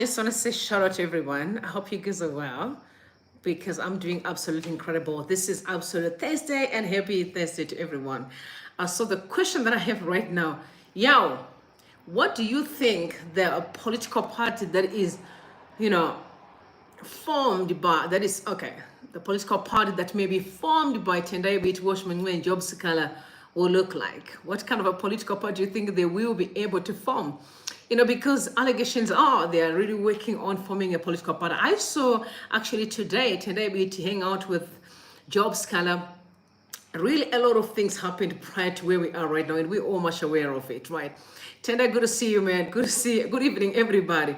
Just want to say shout out to everyone. I hope you guys are well because I'm doing absolutely incredible. This is Absolute Thursday and happy Thursday to everyone. So the question that I have right now, Yao, what do you think the political party that is, you know, formed by, that is, okay, the political party that may be formed by Tendai, Biti, and Job Sikhala will look like? What kind of a political party do you think they will be able to form? Because allegations are they are really working on forming a political party. I saw actually today, Biti hang out with Job Sikhala. Really, a lot of things happened prior to where we are right now, and we're all much aware of it, right? Tendai, good to see you, man. Good to see you. Good evening, everybody.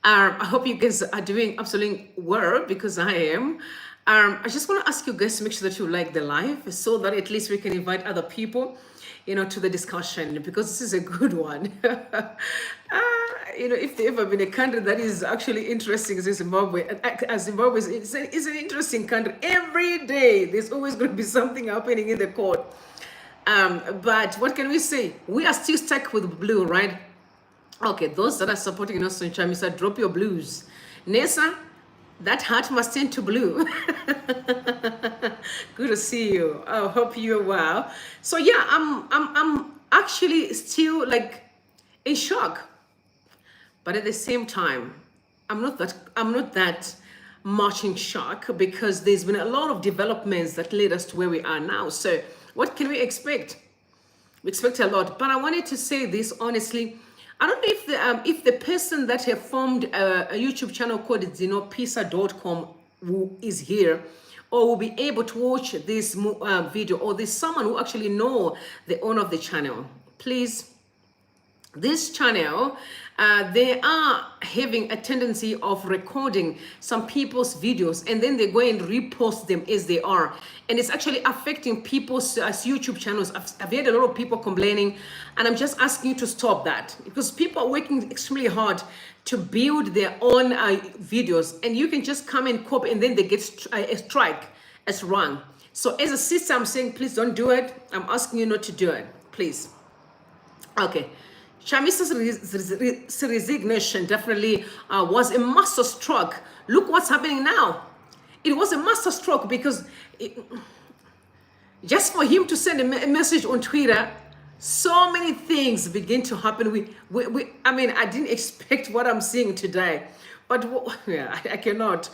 I hope you guys are doing absolutely well because I am. I just want to ask you guys to make sure that you like the live so that at least we can invite other people, to the discussion because this is a good one. If there ever been a country that is actually interesting, is Zimbabwe. And Zimbabwe is an interesting country. Every day, there's always going to be something happening in the court. But what can we say? We are still stuck with blue, right? Okay, those that are supporting us in Chamisa, drop your blues. Nessa, that heart must turn to blue. Good to see you. I hope you're well. So yeah, I'm actually still like in shock, but at the same time, I'm not that much in shock because there's been a lot of developments that led us to where we are now. So what can we expect? We expect a lot, but I wanted to say this honestly. I don't know if the person that have formed a YouTube channel called zinopisa.com who is here or will be able to watch this video, or there's someone who actually know the owner of the channel. Please, this channel, they are having a tendency of recording some people's videos and then they go and repost them as they are. And it's actually affecting people's YouTube channels. I've heard a lot of people complaining, and I'm just asking you to stop that because people are working extremely hard to build their own videos, and you can just come and copy and then they get a strike as wrong. So as a sister, I'm saying, please don't do it. I'm asking you not to do it, please. Okay. Chamisa's resignation definitely was a master stroke. Look what's happening now. It was a master stroke because just for him to send a message on Twitter, so many things begin to happen. I didn't expect what I'm seeing today. But yeah, I cannot.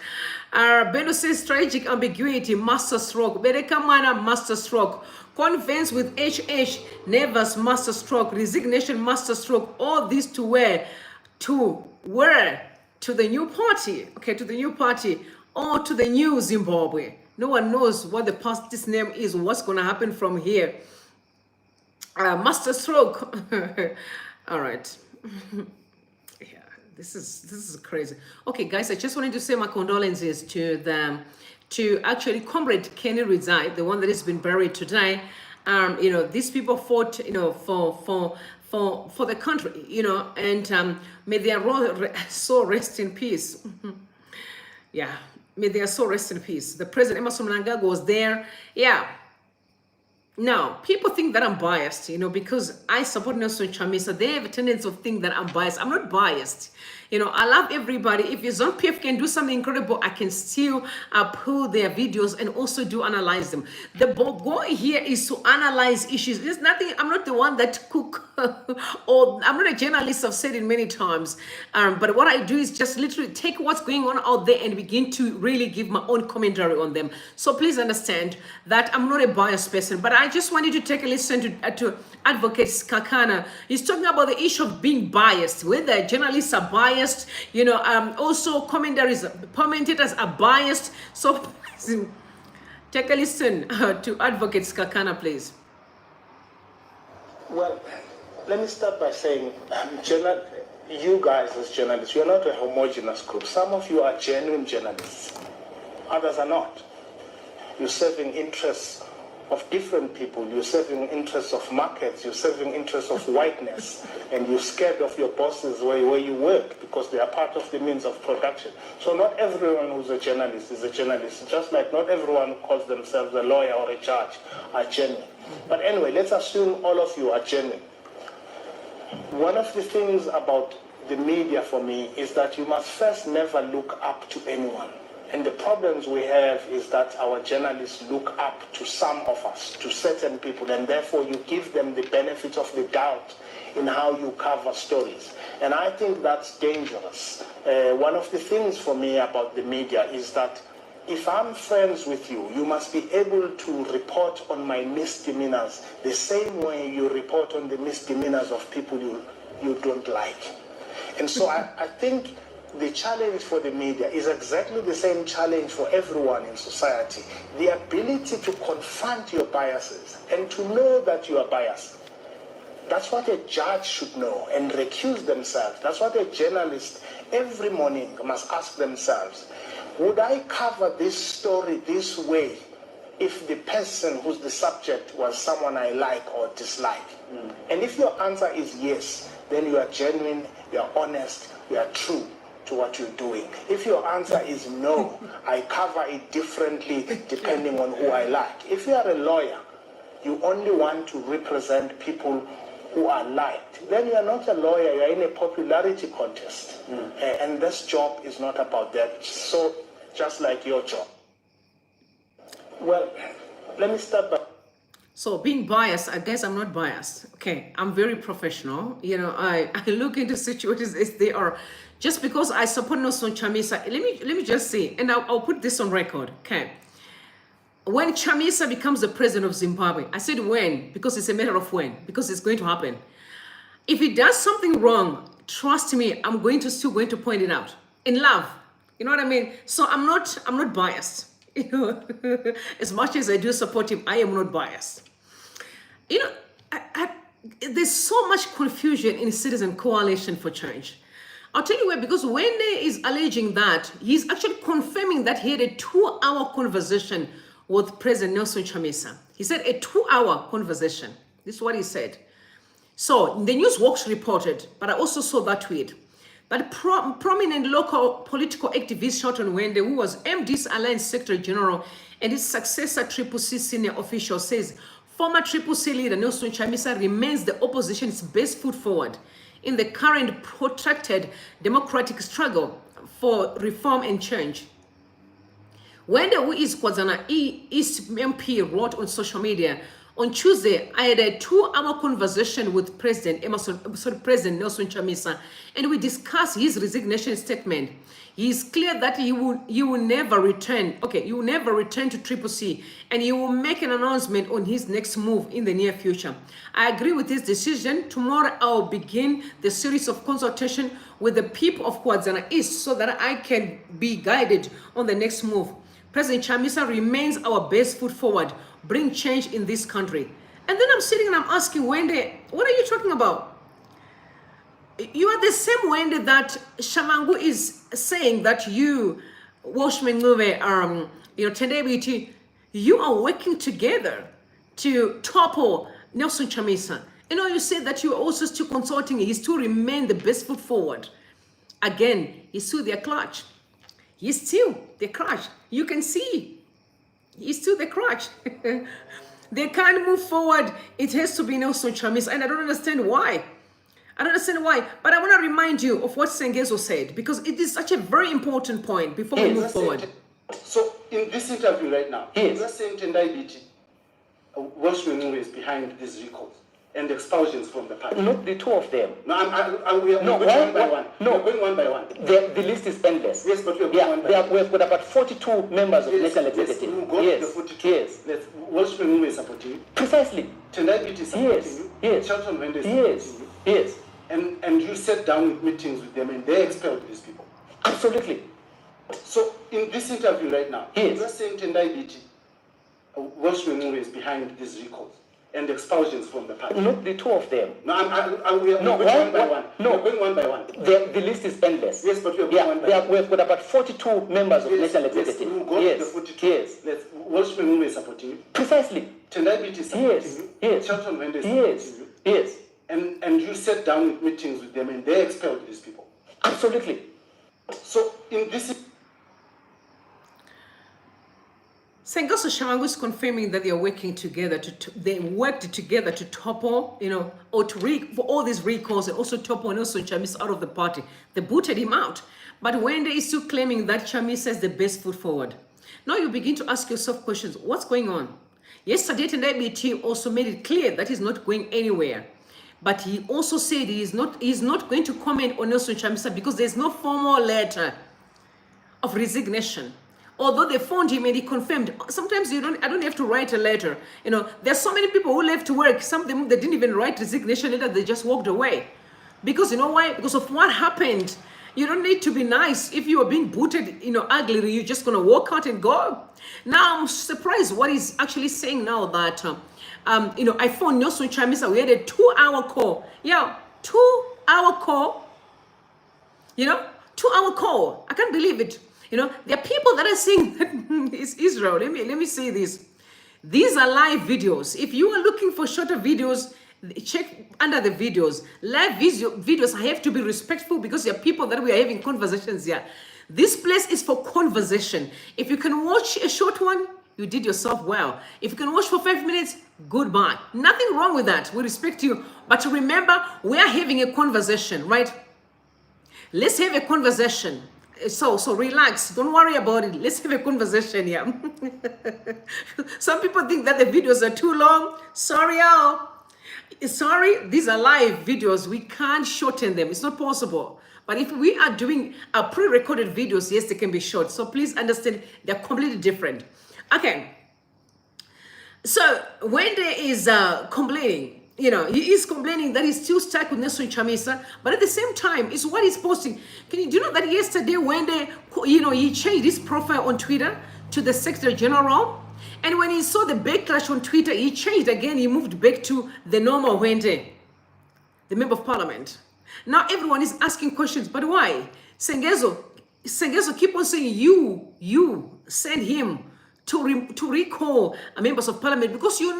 Beno says tragic ambiguity, master stroke. Bereka Mana, master stroke. Convince with HH, Nevers, master stroke. Resignation, master stroke. All this to where? To where? To the new party. Okay, to the new party. Or to the new Zimbabwe. No one knows what the party's name is, what's going to happen from here. Master stroke. All right. This is crazy. Okay, guys, I just wanted to say my condolences to them, to actually Comrade Kenny Rizai, the one that has been buried today. These people fought, for the country, and may their soul rest in peace. Yeah, may their soul rest in peace. The President Emerson Mnangagwa was there. Yeah. Now, people think that I'm biased, because I support Nelson Chamisa. They have a tendency of thinking that I'm biased. I'm not biased. I love everybody. If your ZONPF can do something incredible, I can still pull their videos and also do analyze them. The goal here is to analyze issues. There's nothing, I'm not the one that cook, or I'm not a journalist, I've said it many times. But what I do is just literally take what's going on out there and begin to really give my own commentary on them. So please understand that I'm not a biased person, but I just wanted to take a listen to Advocate Sikhala. He's talking about the issue of being biased, whether journalists are biased, also commentators are biased. So take a listen to Advocate Sikhala, please. Well, let me start by saying, you guys as journalists, you're not a homogeneous group. Some of you are genuine journalists, others are not. You're serving interests of different people. You're serving interests of markets. You're serving interests of whiteness. And you're scared of your bosses where you work because they are part of the means of production. So not everyone who's a journalist is a journalist. Just like not everyone who calls themselves a lawyer or a judge are genuine. But anyway, let's assume all of you are genuine. One of the things about the media for me is that you must first never look up to anyone. And the problems we have is that our journalists look up to some of us, to certain people, and therefore you give them the benefit of the doubt in how you cover stories. And I think that's dangerous. One of the things for me about the media is that if I'm friends with you, you must be able to report on my misdemeanors the same way you report on the misdemeanors of people you don't like. And so I think the challenge for the media is exactly the same challenge for everyone in society. The ability to confront your biases and to know that you are biased. That's what a judge should know and recuse themselves. That's what a journalist every morning must ask themselves. Would I cover this story this way if the person who's the subject was someone I like or dislike? And if your answer is yes, then you are genuine, you are honest, you are true to what you're doing. If your answer is no, I cover it differently depending on who I like. If you are a lawyer, you only want to represent people who are liked, then you are not a lawyer, you are in a popularity contest. And this job is not about that. So, just like your job. Well, let me start by... So being biased, I guess I'm not biased. Okay, I'm very professional. You know, I look into situations as they are. Just because I support Nelson Chamisa, let me just say, and I'll put this on record. Okay, when Chamisa becomes the president of Zimbabwe, I said when because it's a matter of when, because it's going to happen. If he does something wrong, trust me, I'm still going to point it out in love. You know what I mean? So I'm not biased. You know, as much as I do support him, I am not biased. You know, there's so much confusion in Citizen Coalition for Change. I'll tell you why, because Wende is alleging that he's actually confirming that he had a 2-hour conversation with President Nelson Chamisa. He said a 2-hour conversation. This is what he said. So the Newsworks reported, but I also saw that tweet, that prominent local political activist Shelton Wende, who was MD's Alliance Secretary General and his successor Triple C senior official, says former Triple C leader Nelson Chamisa remains the opposition's best foot forward in the current protracted democratic struggle for reform and change. Wende, who is Kwazana East MP, wrote on social media, on Tuesday, I had a 2-hour conversation with President Nelson Chamisa, and we discussed his resignation statement. He is clear that he will never return. Okay, he will never return to Triple C, and he will make an announcement on his next move in the near future. I agree with his decision. Tomorrow, I'll begin the series of consultation with the people of Kwazana East so that I can be guided on the next move. President Chamisa remains our best foot forward, bring change in this country. And then I'm sitting and I'm asking Wende, what are you talking about? You are the same Wende that Shamangu is saying that you, Washman Ncube, Tendai, Biti, you are working together to topple Nelson Chamisa. You know, you said that you are also still consulting, he still remain the best foot forward. Again, he's still their clutch. He's still the crutch. You can see. He's still the crutch. They can't move forward. It has to be Nelson Chamisa. And I don't understand why. I don't understand why. But I want to remind you of what Sengezo said, because it is such a very important point before we move forward. So in this interview right now, you're saying Tendai Biti, Washman Ncube is behind these recalls and expulsions from the party. Not the two of them. No, we are going one by one. No, we're going one by one. The list is endless. Yes, but we are going one by one. We've got about 42 members of National Yes, Executive. we'll go to the 42. Yes. Washman Ncube is supporting you. Precisely. Tendai Biti is supporting Yes. you. Yes. Shelton Wende is supporting you. Yes. And you sat down with meetings with them and they expelled these people. Absolutely. So in this interview right now, Yes. you're saying Tendai Biti, Washman Ncube is behind these recalls and expulsions from the party. Not the two of them. No, we are going one by one. No, we're going one by one. The list is endless. Yes, but we are going one by one. We've got about 42 members of National Executive. We'll go to the 42. Yes. Washman Ncube is supporting you. Precisely. Tendai Biti is supporting you. Yes. Shelton Wende is supporting you. Yes. And you sat down with meetings with them and they expelled these people. Absolutely. So in this... Sengoso Shamangu is confirming that they are working together they worked together to topple, or for all these recalls and also topple Nelson Chamisa out of the party. They booted him out. But Wende is still claiming that Chamisa is the best foot forward. Now you begin to ask yourself questions. What's going on? Yesterday, Tendai Biti also made it clear that he's not going anywhere. But he also said he's not going to comment on Nelson Chamisa because there's no formal letter of resignation. Although they phoned him and he confirmed. Sometimes I don't have to write a letter. There's so many people who left work. Some of them, they didn't even write resignation letter. They just walked away. Because you know why? Because of what happened. You don't need to be nice. If you are being booted, ugly, you're just going to walk out and go. Now, I'm surprised what he's actually saying now that, I phoned Nelson Chamisa. We had a 2-hour call. Yeah, 2-hour call. 2-hour call. I can't believe it. There are people that are saying that it's Israel. Let me say this. These are live videos. If you are looking for shorter videos, check under the videos. Live videos have to be respectful because there are people that we are having conversations here. This place is for conversation. If you can watch a short one, you did yourself well. If you can watch for 5 minutes, goodbye. Nothing wrong with that. We respect you. But remember, we are having a conversation, right? Let's have a conversation. So relax. Don't worry about it. Let's have a conversation here. Some people think that the videos are too long. Sorry, y'all. Sorry, these are live videos. We can't shorten them. It's not possible. But if we are doing a pre-recorded videos, yes, they can be short. So please understand, they're completely different. Okay. So Wende is complaining. He is complaining that he's still stuck with Nelson Chamisa, but at the same time, it's what he's posting. Do you know that yesterday Wende, he changed his profile on Twitter to the Secretary General? And when he saw the backlash on Twitter, he changed again. He moved back to the normal Wende, the Member of Parliament. Now everyone is asking questions, but why? Sengezo keep on saying you send him to recall members of Parliament because you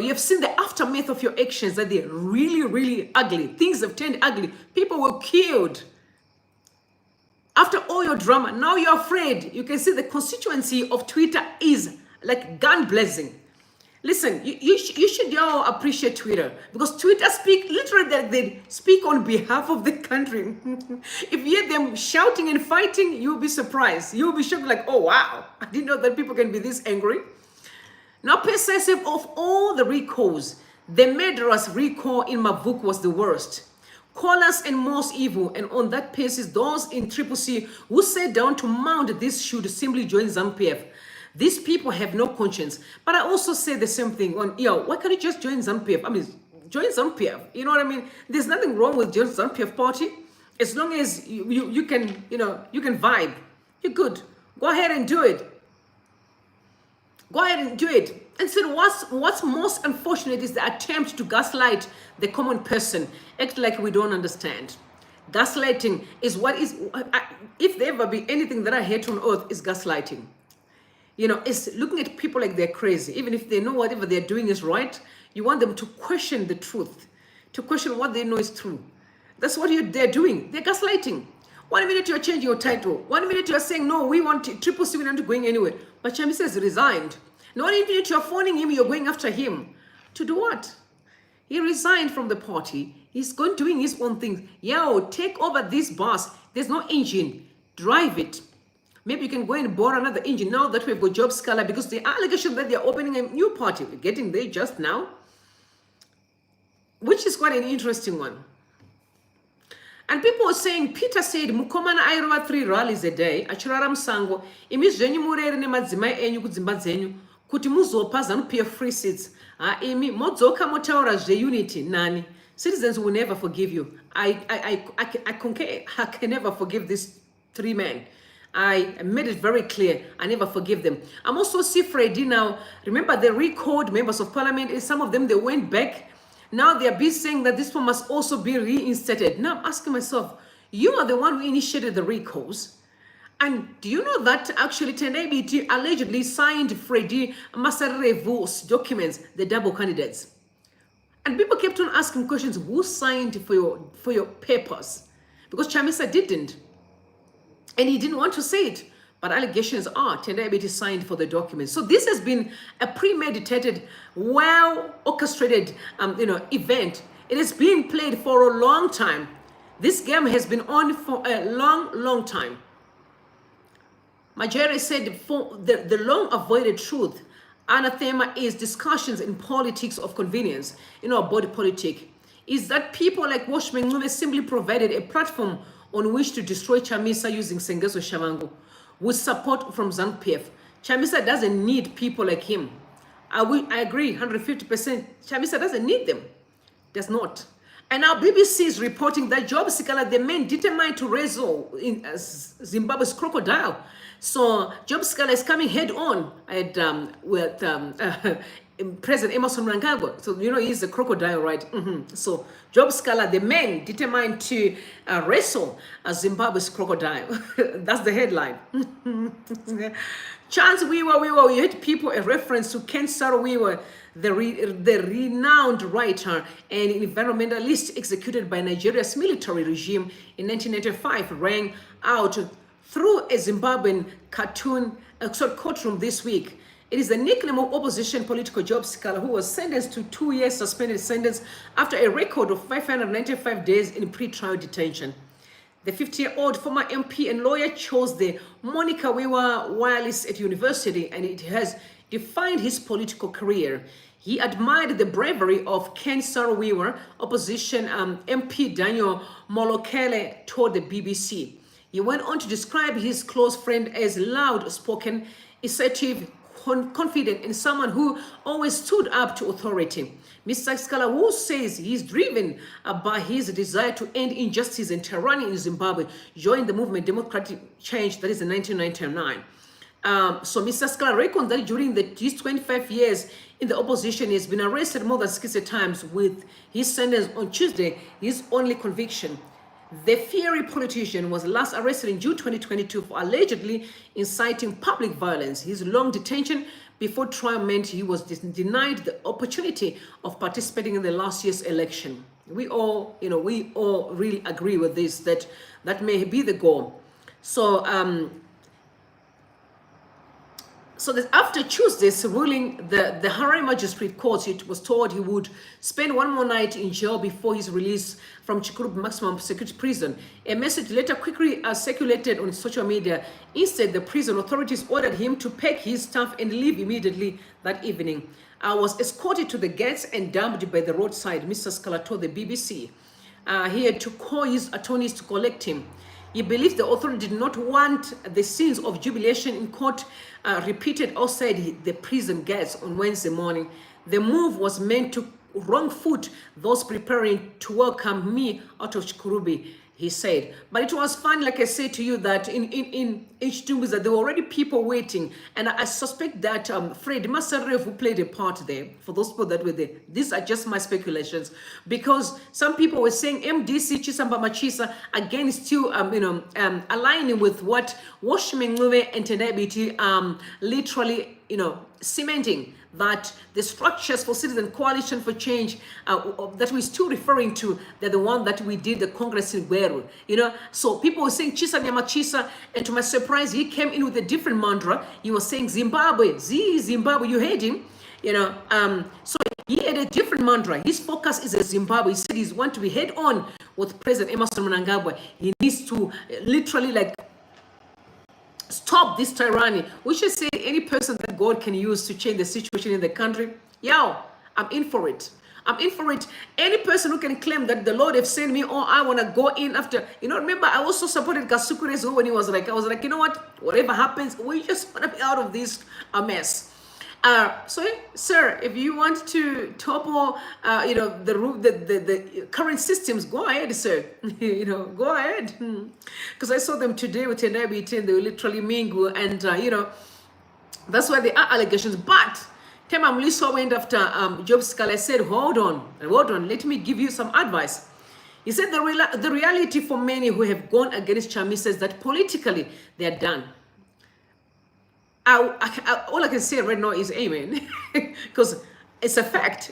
have seen the aftermath of your actions, that they're really, really ugly. Things have turned ugly. People were killed. After all your drama, now you're afraid. You can see the constituency of Twitter is like gun blazing. Listen, you should all appreciate Twitter because Twitter literally they speak on behalf of the country. If you hear them shouting and fighting, you'll be surprised. You'll be shocked like, oh wow, I didn't know that people can be this angry. Now, persuasive of all the recalls, the murderous recall in Mavuk was the worst. Callous and most evil, and on that basis, those in Triple C who sat down to mount this should simply join ZANU-PF. These people have no conscience. But I also say the same thing on, why can't you just join ZANU-PF? I mean, join ZANU-PF. You know what I mean? There's nothing wrong with joining ZANU-PF party. As long as you can, you can vibe. You're good. Go ahead and do it. Go ahead and do it. And so what's most unfortunate is the attempt to gaslight the common person, act like we don't understand. Gaslighting is if there ever be anything that I hate on earth, is gaslighting. It's looking at people like they're crazy. Even if they know whatever they're doing is right, you want them to question the truth, to question what they know is true. That's what they're doing. They're gaslighting. 1 minute you're changing your title. 1 minute you're saying, no, we want Triple C, we're not going anywhere. But Chamisa has resigned. Now 1 minute you're phoning him, you're going after him. To do what? He resigned from the party. He's going doing his own things. Take over this bus. There's no engine. Drive it. Maybe you can go and borrow another engine now that we've got Sikhala, because the allegation that they're opening a new party, we're getting there just now, which is quite an interesting one. And people were saying, Peter said, Mukomana airowa 3 rallies a day, achirara musango, imizvenyu murere nemadzimai enyu kudzimba dzenyu, kuti muzopa ZANU-PF free seats. Imi modzoka motaura zveunity nani. Citizens will never forgive you. I can never forgive these 3 men. I made it very clear. I never forgive them. I'm also see Freddy now. Remember, they recalled members of parliament, and some of them, they went back. Now they are busy saying that this one must also be reinstated. Now I'm asking myself, you are the one who initiated the recalls. And do you know that actually Tendai Biti allegedly signed Freddy Masarevo's documents, the double candidates? And people kept on asking questions, who signed for your papers? Because Chamisa didn't. And he didn't want to say it. But allegations are Tendai Biti signed for the documents. So this has been a premeditated, well orchestrated, event. It has been played for a long time. This game has been on for a long time. Majere said, for the long-avoided truth, anathema is discussions in politics of convenience, body politic, is that people like Washman Ncube simply provided a platform on which to destroy Chamisa using Sengezo Shavangu with support from ZANU-PF. Chamisa doesn't need people like him. I agree 150%. Chamisa doesn't need them. Does not. And now BBC is reporting that Job Sikhala, the man determined to wrestle in Zimbabwe's crocodile. So Job Sikhala is coming head on at, with President Emerson Mnangagwa. So, he's a crocodile, right? So Job Sikhala, the man determined to wrestle Zimbabwe's crocodile. That's the headline. Chance Wiwa, you heard people a reference to Ken Saro-Wiwa, the renowned writer and environmentalist executed by Nigeria's military regime in 1995, rang out through a Zimbabwean courtroom this week. It is the nickname of opposition political Job Sikhala, who was sentenced to 2 years suspended sentence after a record of 595 days in pre-trial detention. The 50-year-old former MP and lawyer chose the Monica Wiwa Wireless at university, and it has defined his political career. He admired the bravery of Ken Saro-Wiwa, opposition MP Daniel Molokele told the BBC. He went on to describe his close friend as loud-spoken, assertive, confident, and someone who always stood up to authority. Mr. Sikhala, who says he's driven by his desire to end injustice and tyranny in Zimbabwe, joined the movement Democratic Change, that is in 1999. So Mr. Sikhala reckons that during his 25 years in the opposition, he has been arrested more than 60 times, with his sentence on Tuesday his only conviction. The fiery politician was last arrested in June 2022 for allegedly inciting public violence. His long detention before trial meant he was denied the opportunity of participating in the last year's election. We all really agree with this, that may be the goal. So, after Tuesday's ruling, the Harare Magistrate Court, it was told he would spend one more night in jail before his release from Ncube Maximum Security Prison. A message later quickly circulated on social media. Instead, the prison authorities ordered him to pack his stuff and leave immediately that evening. I was escorted to the gates and dumped by the roadside, Mr. Sikhala told the BBC. He had to call his attorneys to collect him. He believes the authority did not want the scenes of jubilation in court repeated outside the prison gates on Wednesday morning. The move was meant to wrong foot those preparing to welcome me out of Ncube, he said. But it was fun, like I said to you, that in H2 that there were already people waiting. And I suspect that Fred Masarev, who played a part there, for those people that were there, these are just my speculations. Because some people were saying MDC Chisamba Machisa, again, still aligning with what Washman Ncube and Tendai Biti literally, cementing that the structures for Citizen Coalition for Change that we're still referring to, they're the one that we did the Congress in Gweru, So people were saying Chisa Nyamachisa, and to my surprise, he came in with a different mantra. He was saying Zimbabwe, Zimbabwe, you heard him, So he had a different mantra. His focus is Zimbabwe. He said he's want to be head on with President Emerson Mnangagwa. He needs to literally stop this tyranny. We should say any person that God can use to change the situation in the country. I'm in for it. I'm in for it. Any person who can claim that the Lord have sent me, or I want to go in after, remember, I also supported Kasukure's when he was like, I was like, you know what, whatever happens, we just want to be out of this mess. So, sir, if you want to topple, the current systems, go ahead, sir. Go ahead. Because I saw them today with Tendai Biti, and they were literally mingle, and that's why there are allegations. But Temba Mliso went after Job Sikhala, said, hold on, let me give you some advice. He said the reality for many who have gone against Chamisa is that politically they are done. All I can say right now is amen, because it's a fact.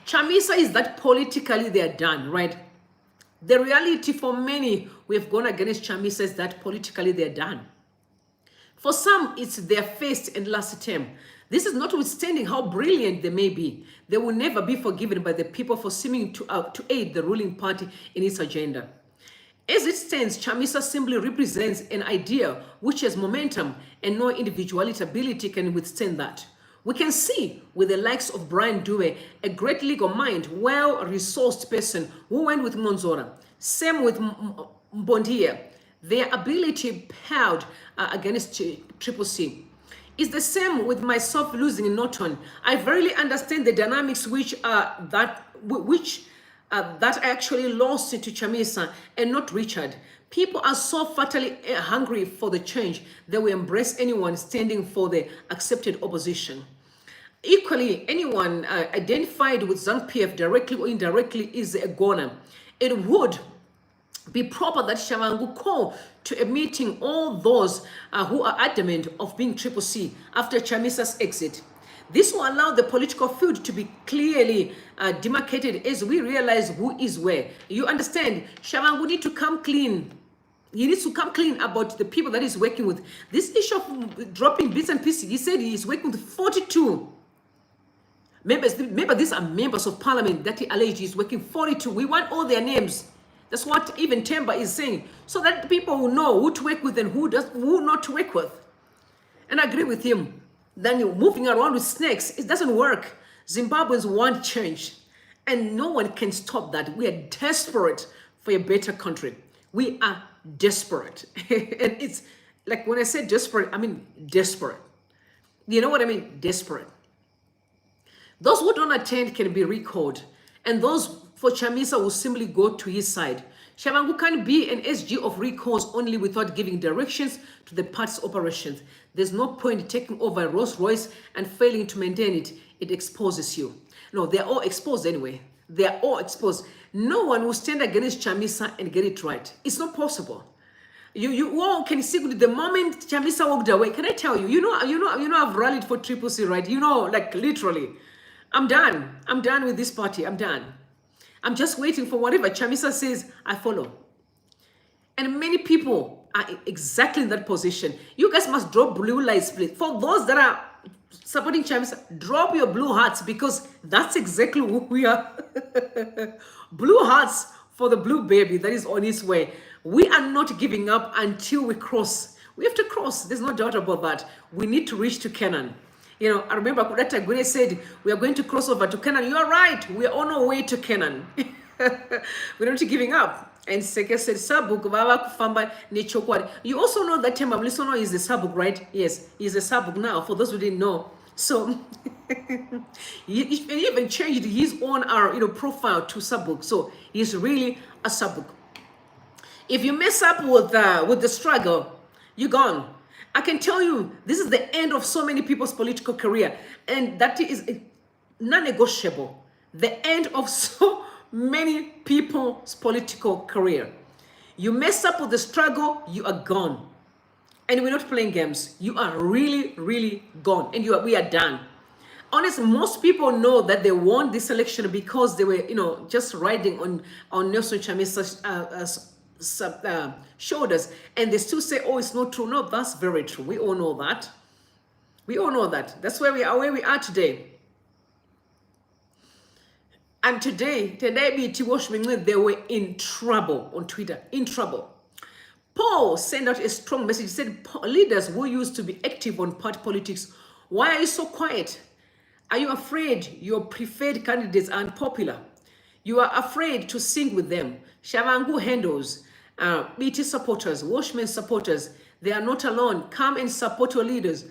Chamisa is that politically they are done, right? The reality for many who have gone against Chamisa is that politically they're done. For some, it's their first and last term. This is notwithstanding how brilliant they may be. They will never be forgiven by the people for seeming to aid the ruling party in its agenda. As it stands, Chamisa simply represents an idea which has momentum and no individuality ability can withstand that. We can see with the likes of Brian Dube, a great legal mind, well-resourced person who went with Monzora. Same with Mbondia. Their ability paled against Triple C. It's the same with myself losing in Norton. I verily understand the dynamics which actually lost to Chamisa and not Richard. People are so fatally hungry for the change they will embrace anyone standing for the accepted opposition. Equally, anyone identified with ZANU-PF directly or indirectly is a goner. It would be proper that Shavangu call to a meeting all those who are adamant of being Triple C after Chamisa's exit. This will allow the political field to be clearly demarcated as we realize who is where. You understand? Shavangu need to come clean. He needs to come clean about the people that he's working with. This issue of dropping bits and pieces, he said he is working with 42 members. Maybe these are members of parliament that he alleged he's working 42. We want all their names. That's what even Temba is saying. So that people will know who to work with and who not to work with. And I agree with him. Then you're moving around with snakes. It doesn't work. Zimbabweans want change. And no one can stop that. We are desperate for a better country. We are desperate. And it's like when I say desperate, I mean desperate. You know what I mean? Desperate. Those who don't attend can be recalled. And those for Chamisa will simply go to his side. Shavangu can't be an SG of recalls only without giving directions to the party's operations. There's no point taking over a Rolls Royce and failing to maintain it. It exposes you. No, they're all exposed anyway. They're all exposed. No one will stand against Chamisa and get it right. It's not possible. You all can see the moment Chamisa walked away. Can I tell you? You know, I've rallied for Triple C, right? You know, like literally. I'm done. I'm done with this party. I'm done. I'm just waiting for whatever Chamisa says, I follow. And many people are exactly in that position. You guys must drop blue lights, please. For those that are supporting Chamisa, drop your blue hearts because that's exactly who we are. Blue hearts for the blue baby that is on its way. We are not giving up until we cross. We have to cross. There's no doubt about that. We need to reach to Canaan. You know, I remember Kudata Gwene said, we are going to cross over to Canaan. You are right. We are on our way to Canaan. We're not giving up. And Seke said, Sabuk, Baba Kufamba, Nechokwari. You also know that Temba Mlisono is a Sabuk, right? Yes, he's a Sabuk now, for those who didn't know. So, he even changed his own profile to Sabuk. So, he's really a Sabuk. If you mess up with the struggle, you're gone. I can tell you, this is the end of so many people's political career. And that is non-negotiable. The end of so many people's political career. You mess up with the struggle, you are gone. And we're not playing games. You are really, really gone. And we are done. Honestly, most people know that they won this election because they were, just riding on Nelson Chamisa's shoulders, and they still say, oh, it's not true. No, that's very true. We all know that. We all know that. That's where we are today. And today, Biti, they were in trouble on Twitter, in trouble. Paul sent out a strong message. He said, leaders who used to be active on party politics, why are you so quiet? Are you afraid your preferred candidates are unpopular? You are afraid to sing with them. Shavangu handles, Biti supporters, Watchmen supporters, they are not alone. Come and support your leaders.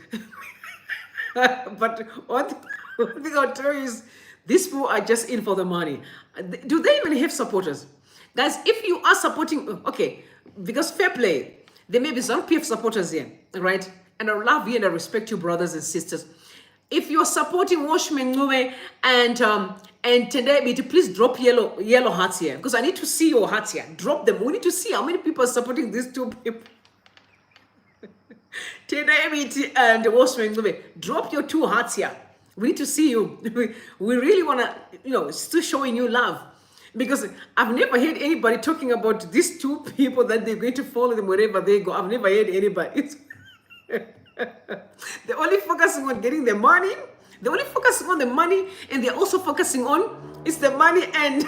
But one thing I'll tell you is, these people are just in for the money. Do they even have supporters? Guys, if you are supporting, okay, because fair play, there may be some PF supporters here, right? And I love you and I respect you, brothers and sisters. If you're supporting Watchmen Ncube and Tendai Biti, please drop yellow hearts here, because I need to see your hearts here. Drop them. We need to see how many people are supporting these two people. Tendai Biti and Watchmen Ncube, drop your 2 hearts here. We need to see you. We really want to, still showing you love. Because I've never heard anybody talking about these two people that they're going to follow them wherever they go. I've never heard anybody. They're only focusing on getting the money. They're only focusing on the money, and they're also focusing on it's the money and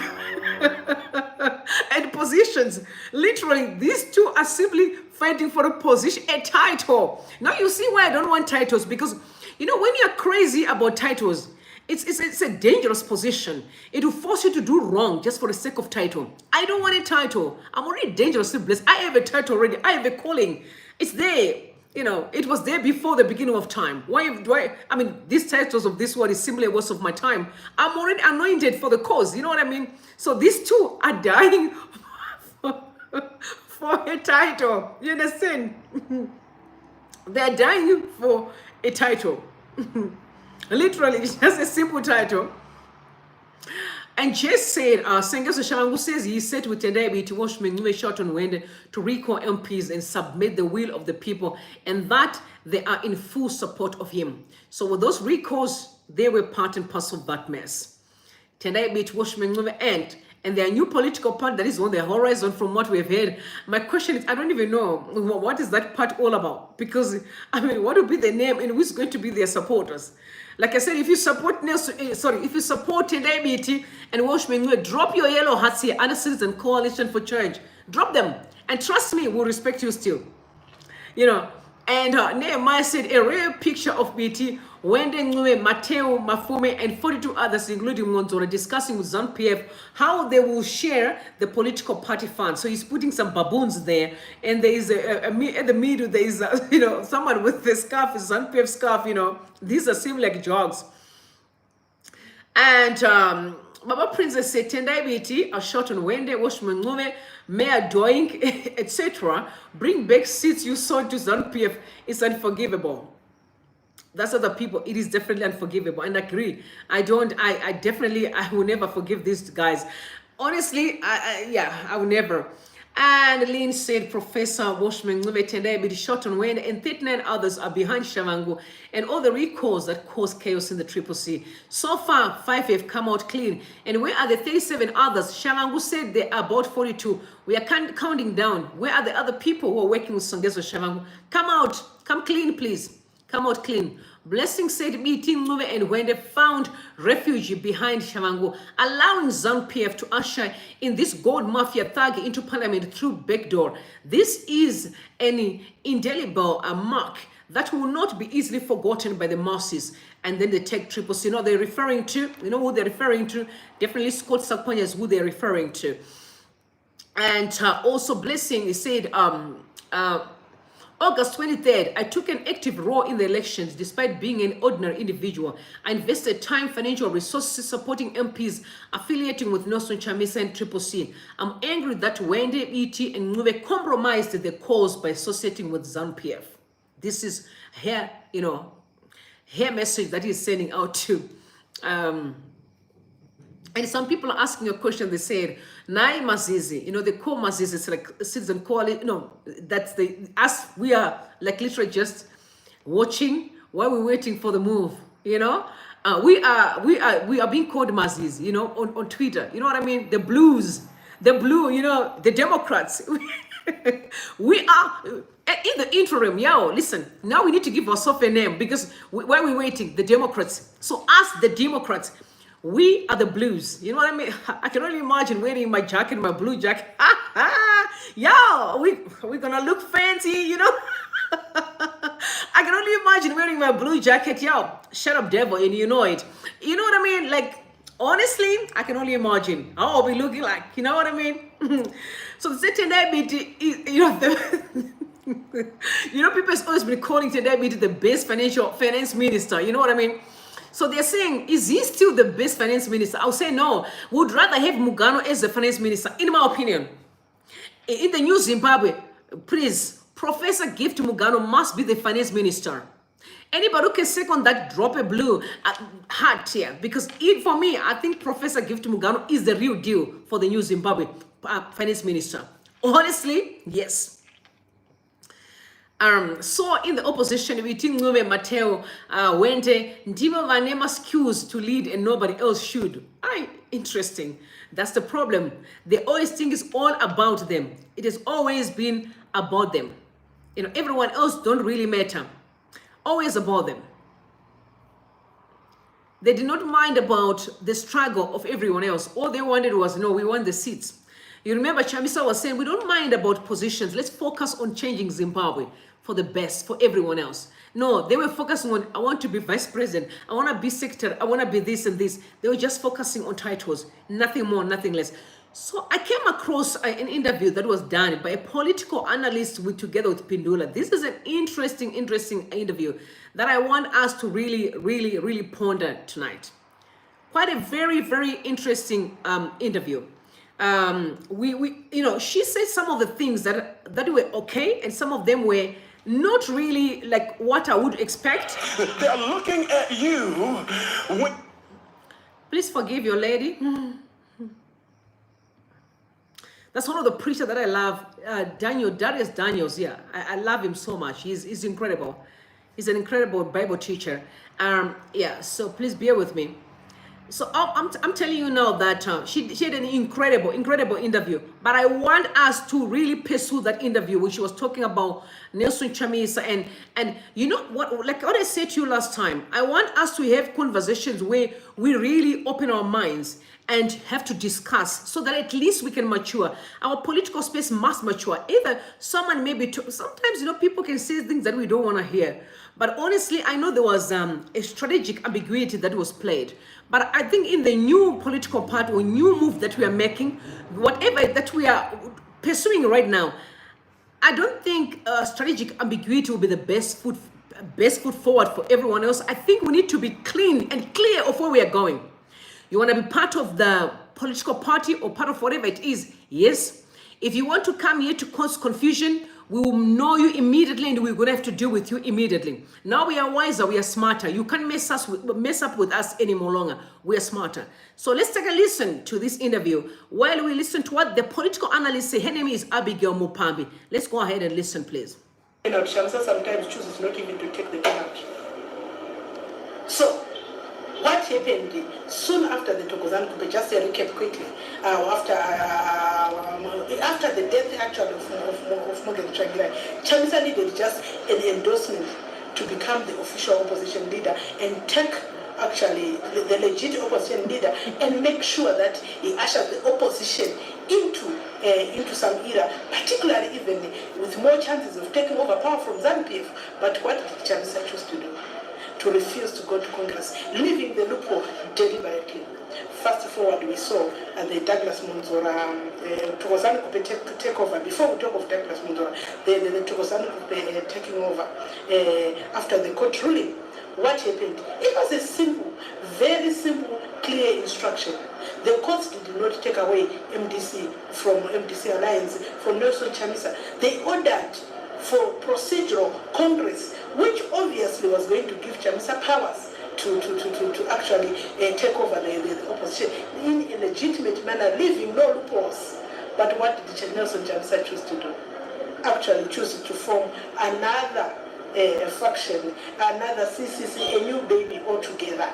and positions. Literally, these two are simply fighting for a position, a title. Now you see why I don't want titles, because when you're crazy about titles, it's a dangerous position. It will force you to do wrong just for the sake of title. I don't want a title. I'm already dangerously blessed. I have a title already. I have a calling. It's there. It was there before the beginning of time. Why do I mean, these titles of this world is simply a waste of my time. I'm already anointed for the cause. You know what I mean? So these two are dying for a title. You understand? They're dying for a title. Literally, it's just a simple title. And just said, Sengezo Shamangu says he said with Tendai to wash Ncube short on Wednesday to recall MPs and submit the will of the people, and that they are in full support of him. So with those recalls, they were part and parcel of that mess. Tendai to wash Ncube and their new political party that is on the horizon from what we've heard. My question is, I don't even know what is that part all about, because what would be the name and who's going to be their supporters? Like I said, if you support if you support Tendai Biti and Wash Ncube, drop your yellow hats here under Citizen Coalition for Change. Drop them. And trust me, we'll respect you still. And Nehemiah said a rare picture of Biti, Wende Ncube, Mateo, Mafume, and 42 others, including Monzora, discussing with ZANU-PF how they will share the political party funds. So he's putting some baboons there, and there is at the middle there is someone with the scarf, ZANU-PF scarf. These are seem like jogs. And Baba Princess said Tendai Biti are short on Wende, Wash Ncube, Mayor Doing, etc. Bring back seats you sold to ZANU-PF. It's unforgivable. That's other people. It is definitely unforgivable. And I agree. I will never forgive these guys. Honestly, I will never. And Lynn said, Professor Washman Ncube Tendai Biti shot on Wayne and 39 others are behind Shamangu and all the recalls that caused chaos in the Triple C. So far, 5 have come out clean. And where are the 37 others? Shamangu said there are about 42. We are counting down. Where are the other people who are working with Songezo Shamangu? Come out. Come clean, please. Come out clean. Blessing said Biti Ncube and when they found refuge behind Shamangu, allowing ZANU-PF to usher in this gold mafia thug into parliament through backdoor. This is an indelible mark that will not be easily forgotten by the masses. And then they take Triple C. They're referring to, who they're referring to? Definitely Scott Sarkozy is who they're referring to. And also Blessing, he said, August 23rd, I took an active role in the elections despite being an ordinary individual. I invested time, financial resources supporting MPs affiliating with Nelson Chamisa and Triple C. I'm angry that Wende, Biti, and Ncube compromised the cause by associating with ZANU-PF. This is her, her message that he's sending out to. And some people are asking a question. They said, Nai Mazizi, they call Mazizi, it's like Citizen Coalition, that's us, we are like literally just watching while we're waiting for the move, we are being called Mazizi, on Twitter, you know what I mean? The blues, the blue, the Democrats. We are in the interim, listen, now we need to give ourselves a name because while we're waiting, the Democrats. So us, the Democrats, we are the blues. You know what I mean? I can only imagine wearing my jacket, my blue jacket. We're gonna look fancy, I can only imagine wearing my blue jacket. Shut up, devil, and you know it. You know what I mean? Like, honestly, I can only imagine how I'll be looking like. You know what I mean? So the Tendai Biti is, people have always been calling Tendai Biti the best finance minister. You know what I mean? So they're saying, is he still the best finance minister? I'll say no. Would rather have Mugano as the finance minister, in my opinion. In the new Zimbabwe, please, Professor Gift Mugano must be the finance minister. Anybody who can second that, drop a blue heart here. Because for me, I think Professor Gift Mugano is the real deal for the new Zimbabwe finance minister. Honestly, yes. So in the opposition, between Ncube, Mateo, Wente, Ndibo Vanema excuse to lead and nobody else should. Interesting. That's the problem. They always think it's all about them. It has always been about them. Everyone else don't really matter. Always about them. They did not mind about the struggle of everyone else. All they wanted was, no, we want the seats. You remember Chamisa was saying, we don't mind about positions. Let's focus on changing Zimbabwe for the best, for everyone else. No, they were focusing on, I want to be vice president. I want to be secretary. I want to be this and this. They were just focusing on titles, nothing more, nothing less. So I came across an interview that was done by a political analyst together with Pindula. This is an interesting interview that I want us to really ponder tonight. Quite a very interesting interview. She said some of the things that were okay, and some of them were not really like what I would expect. They're looking at you. Please forgive your lady. That's one of the preachers that I love, Darius Daniels. Yeah, I love him so much. He's incredible. He's an incredible Bible teacher. Yeah, so please bear with me. So I'm telling you now that she had an incredible interview. But I want us to really pursue that interview when she was talking about Nelson Chamisa and you know what, like what I said to you last time, I want us to have conversations where we really open our minds and have to discuss so that at least we can mature. Our political space must mature. Either someone maybe, sometimes, people can say things that we don't want to hear. But honestly, I know there was a strategic ambiguity that was played. But I think in the new political party or new move that we are making, whatever that we are pursuing right now, I don't think strategic ambiguity will be the best foot forward for everyone else. I think we need to be clean and clear of where we are going. You want to be part of the political party or part of whatever it is, yes. If you want to come here to cause confusion, we will know you immediately and we're going to have to deal with you immediately. Now we are wiser, we are smarter. You can't mess up with us any more longer. We are smarter. So let's take a listen to this interview while we listen to what the political analyst say. Her name is Abigail Mupambi. Let's go ahead and listen, please. Shamsa sometimes chooses not even to take the penalty. So, what happened soon after the Thokozani coup, just a recap quickly, after the death actually of Morgan Tsvangirai, Chamisa needed just an endorsement to become the official opposition leader and take actually the legit opposition leader and make sure that he ushers the opposition into some era, particularly even with more chances of taking over power from ZANU-PF. But what did Chamisa choose to do? To refuse to go to Congress, leaving the loophole deliberately. Fast forward, we saw the Douglas Munzora, Thokozani coup take over. Before we talk of Douglas Munzora, the Thokozani coup taking over after the court ruling. What happened? It was a simple, very simple, clear instruction. The courts did not take away MDC from MDC Alliance, from Nelson Chamisa. They ordered for procedural Congress, which obviously was going to give Chamisa powers to actually take over the opposition in a legitimate manner, leaving no loopholes. But what did Nelson Chamisa choose to do? Actually choose to form another faction, another CCC, a new baby altogether.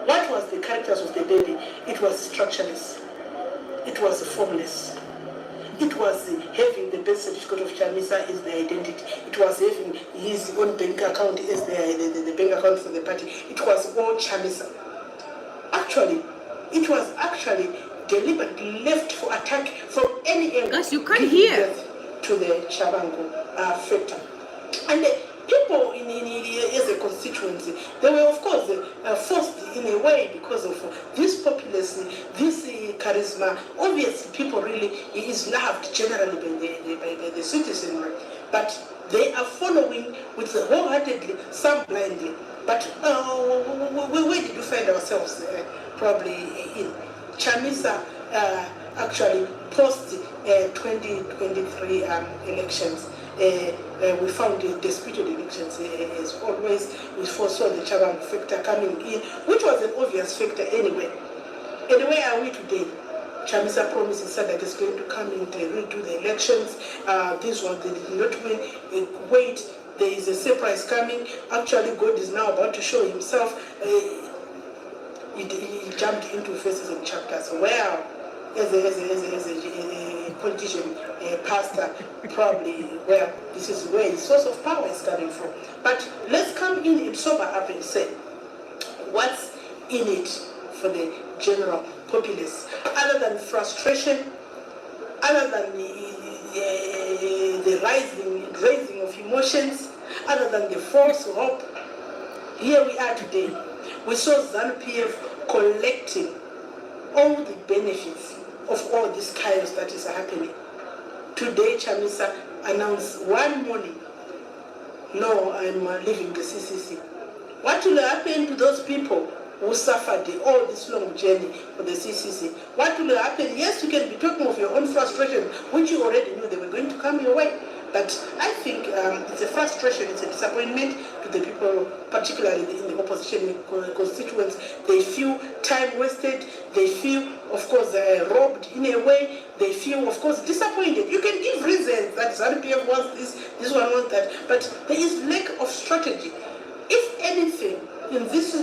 What was the characters of the baby? It was structureless. It was formless. It was having the birth certificate of Chamisa as the identity. It was having his own bank account as the bank account for the party. It was all Chamisa. Actually, it was actually deliberately left for attack from any angle. Guys, you can't hear. To the Chabango factor. And people as a constituency, they were of course forced in a way because of this populace, this charisma. Obviously, people really is loved generally by the citizenry, but they are following with wholeheartedly, some blindly. But where did we find ourselves? Probably in Chamisa actually post 2023 elections. We found disputed elections as always. We foresaw the Chabango factor coming in, which was an obvious factor anyway. And where are we today? Chamisa promises that is going to come in to redo the elections. This one, they did not win. Wait, there is a surprise coming. Actually, God is now about to show himself. He jumped into verses and chapters. Well, as a politician, a pastor, probably, well, this is where his source of power is coming from. But let's come in and sober up and say, what's in it for the general populace? Other than frustration, other than the raising of emotions, other than the false hope, here we are today. We saw ZANU-PF collecting all the benefits of all this chaos that is happening. Today, Chamisa announced one morning, no, I'm leaving the CCC. What will happen to those people who suffered all this long journey for the CCC? What will happen? Yes, you can be talking of your own frustration, which you already knew they were going to come your way. But I think it's a frustration, it's a disappointment to the people, particularly in the opposition constituents. They feel time wasted, they feel, of course, robbed in a way, they feel, of course, disappointed. You can give reasons that ZANU-PF wants this one wants that, but there is lack of strategy. If anything, in this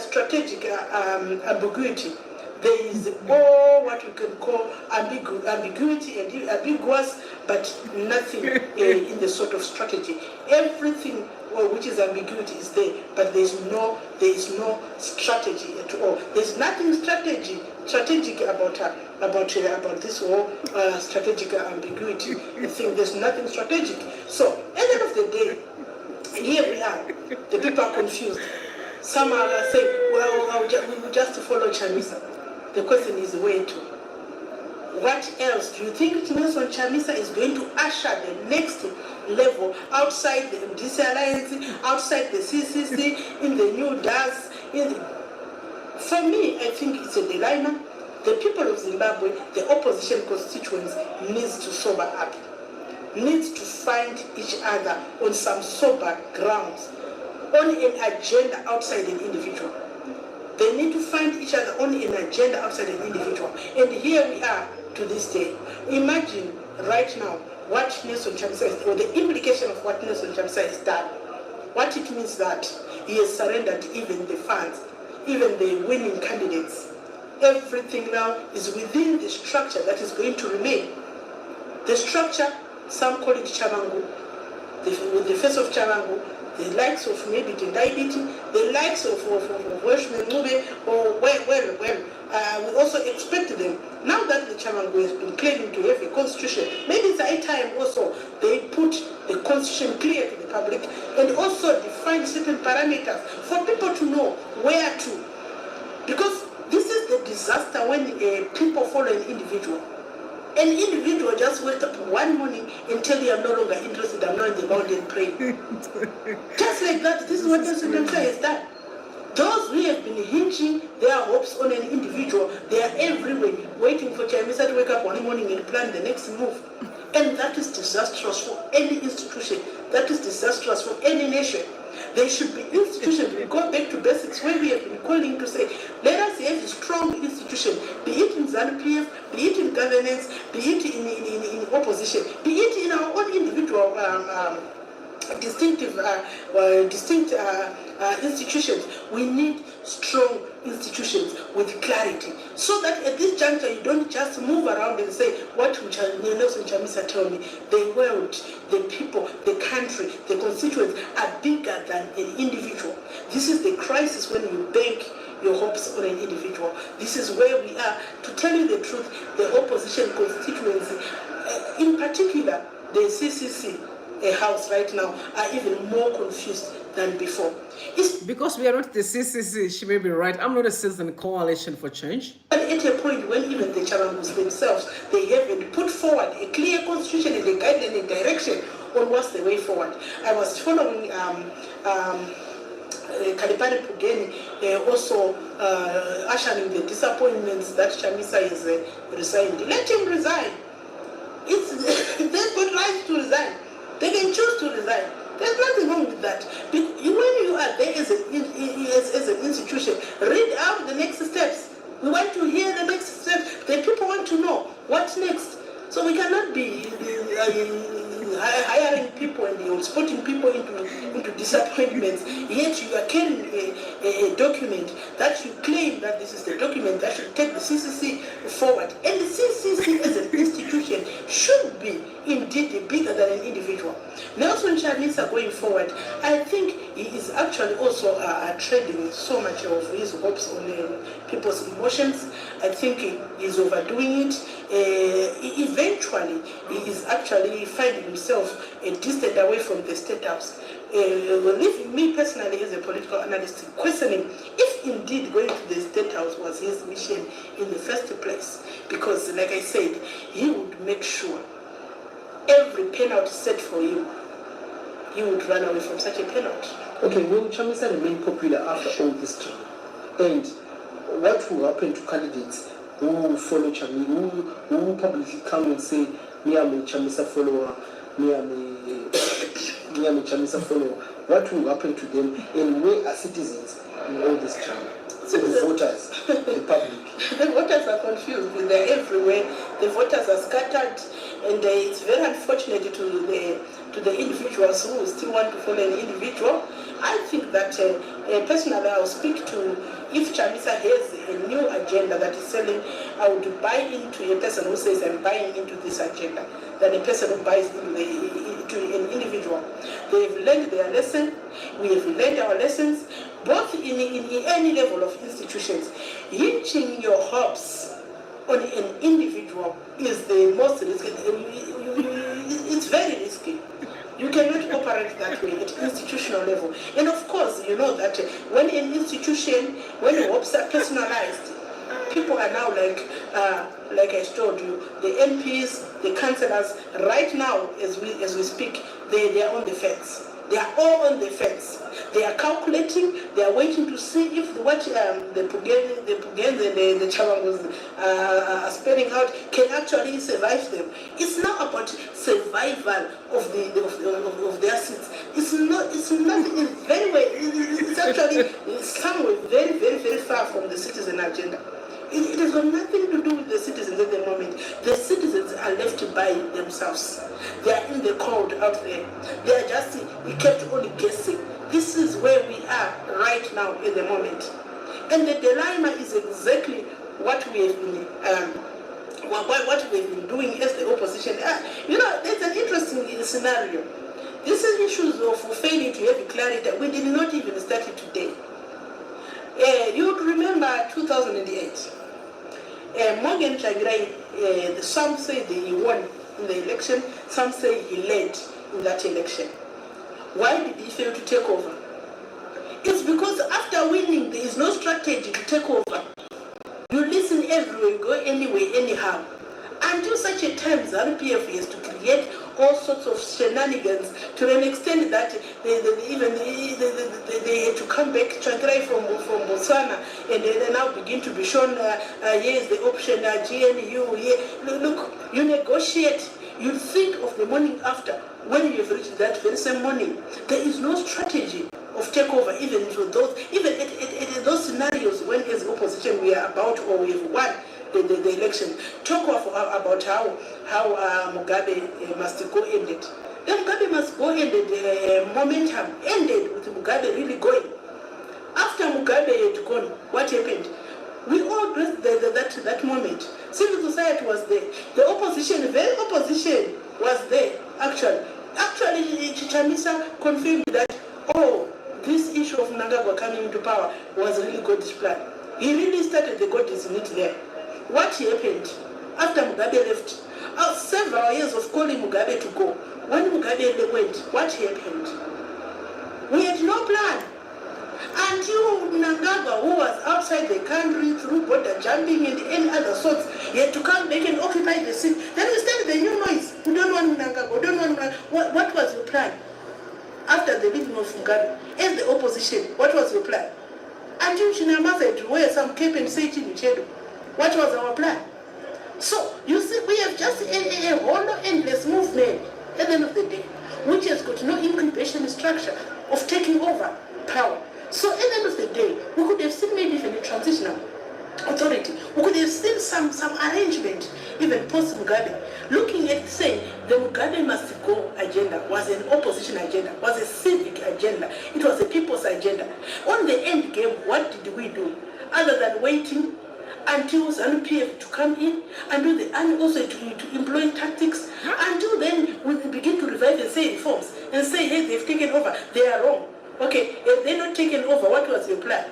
strategic ambiguity, there is all what we can call ambiguity and ambiguous, but nothing in the sort of strategy. Everything which is ambiguity is there, but there is no strategy at all. There's nothing strategic about this whole strategic ambiguity. I think there's nothing strategic. So at the end of the day, here we are. The people are confused. Some are saying, well, we will just follow Chamisa. The question is where to? What else? Do you think Nelson Chamisa is going to usher the next level outside the MDC Alliance, outside the CCC, in the new DAS? For me, I think it's a dilemma. The people of Zimbabwe, the opposition constituents, needs to sober up, needs to find each other on some sober grounds, on an agenda outside an individual. They need to find each other on an agenda outside an individual. And here we are to this day. Imagine right now what Nelson Chamisa is, or the implication of what Nelson Chamisa has done. What it means that he has surrendered even the funds, even the winning candidates. Everything now is within the structure that is going to remain. The structure, some call it Chamangu. With the face of Chamangu, the likes of maybe Tendai, the likes of Ncube, or we also expect them. Now that the Chamangu has been claiming to have a constitution, maybe it's high time also they put the constitution clear to the public and also define certain parameters for people to know where to. Because this is the disaster when people follow an individual. An individual just wake up one morning and tell you, I'm no longer interested, I'm not in the mountain praying. Just like that, this is what Nelson Chamisa has done. Those who have been hinging their hopes on an individual, they are everywhere, waiting for Chamisa to wake up one morning and plan the next move. And that is disastrous for any institution. That is disastrous for any nation. There should be institutions. We go back to basics where we have been calling to say, let us have a strong institution, be it in ZANU-PF, be it in governance, be it in opposition, be it in our own individual distinct institutions. We need strong institutions with clarity, so that at this juncture you don't just move around and say, what would Nelson Chamisa tell me? The world, the people, the country, the constituents are bigger than an individual. This is the crisis when you bank your hopes on an individual. This is where we are. To tell you the truth, the opposition constituency, in particular the CCC, a house right now, are even more confused than before. It's Because we are not the CCC, she may be right. I'm not a citizen coalition for change. at a point when even the Chamangus themselves, they haven't put forward a clear constitution and a guideline and direction on what's the way forward. I was following Kalipani Pugeni also ushering the disappointments that Chamisa is resigned. Let him resign. They've got right to resign. They can choose to resign. There's nothing wrong with that. But when you are there as an institution, read out the next steps. We want to hear the next steps. The people want to know what's next. So we cannot be hiring people and spotting people into disappointments, yet you are carrying a document that you claim that this is the document that should take the CCC forward. And the CCC as an institution should be indeed bigger than an individual. Nelson Chamisa going forward, I think he is actually also trading so much of his hopes on people's emotions. I think he is overdoing it. Eventually, he is actually finding himself distant away from the State House. Leaving me personally as a political analyst questioning if indeed going to the State House was his mission in the first place. Because, like I said, he would make sure every penalty set for him, he would run away from such a penalty. Okay, will Chamisa remain popular after all this time? And what will happen to candidates who follow Chamisa, who publicly come and say, me I'm a Chamisa follower, me I'm a Chamisa follower? What will happen to them, and where are citizens in all this time? So the voters, the public. The voters are confused. They're everywhere. The voters are scattered, and it's very unfortunate to the individuals who still want to follow an individual. I think that personally, I'll speak to, if Chamisa has a new agenda that is selling, I would buy into a person who says I'm buying into this agenda than a person who buys into an individual. They've learned their lesson. We have learned our lessons, both in any level of institutions. Hinging your hopes on an individual is the most risky. It's very risky. You cannot operate that way at institutional level. And of course, you know that when an institution, when hopes are personalized, people are now like I told you, the MPs, the councillors, right now as we speak, they are on the fence. They are all on the fence. They are calculating. They are waiting to see if what the Pugans and the Chavangos are spelling out can actually survive them. It's not about survival of their seats. It's not. It's nothing. It's very well. It's actually somewhere very, very, very far from the citizen agenda. It has got nothing to do with the citizens at the moment. The citizens are left by themselves. They are in the cold out there. They are just kept only guessing. This is where we are right now in the moment. And the dilemma is exactly what we have been what we've been doing as the opposition. It's an interesting scenario. This is issues of failing to have clarity. We did not even start it today. You would remember 2008. Morgan Tsvangirai, some say that he won in the election, some say he led in that election. Why did he fail to take over? It's because after winning, there is no strategy to take over. You listen everywhere, go anywhere, anyhow. Until such a time, ZANU-PF has to create all sorts of shenanigans to an extent that they had to come back Tsvangirai from Botswana, and they now begin to be shown, here's the option, GNU, here. Look, you negotiate, you think of the morning after, when you have reached that very same morning. There is no strategy of takeover, even at those scenarios when as opposition we are about or we have won the election. Talk about how Mugabe must go ended. Then Mugabe must go ended, momentum ended with Mugabe really going. After Mugabe had gone, what happened? We all grasped that moment. Civil society was there. The opposition, the very opposition was there, actually. Actually, Chamisa confirmed that, this issue of Mnangagwa coming into power was really God's plan. He really started the God is not there. What happened after Mugabe left? Several years of calling Mugabe to go. When Mugabe went, what happened? We had no plan. Until Mnangagwa, who was outside the country through border jumping and any other sorts, he had to come back and occupy the seat. Then we started the new noise. We don't want Mnangagwa, we don't want Mnangagwa. What was your plan? After the leaving of Mugabe, as the opposition, what was your plan? Until Chinamasa had to wear some cape and say it in Chedo. What was our plan? So, you see, we have just a whole endless movement at the end of the day, which has got no incubation structure of taking over power. So at the end of the day, we could have seen maybe even a transitional authority. We could have seen some arrangement post-Mugabe, looking at saying the Mugabe must go agenda was an opposition agenda, was a civic agenda, it was a people's agenda. On the end game, what did we do? Other than waiting until ZANU-PF to come in and also to employ tactics, until then we begin to revive and say reforms and say, hey, they've taken over, they are wrong. Okay, if they're not taken over, what was your plan?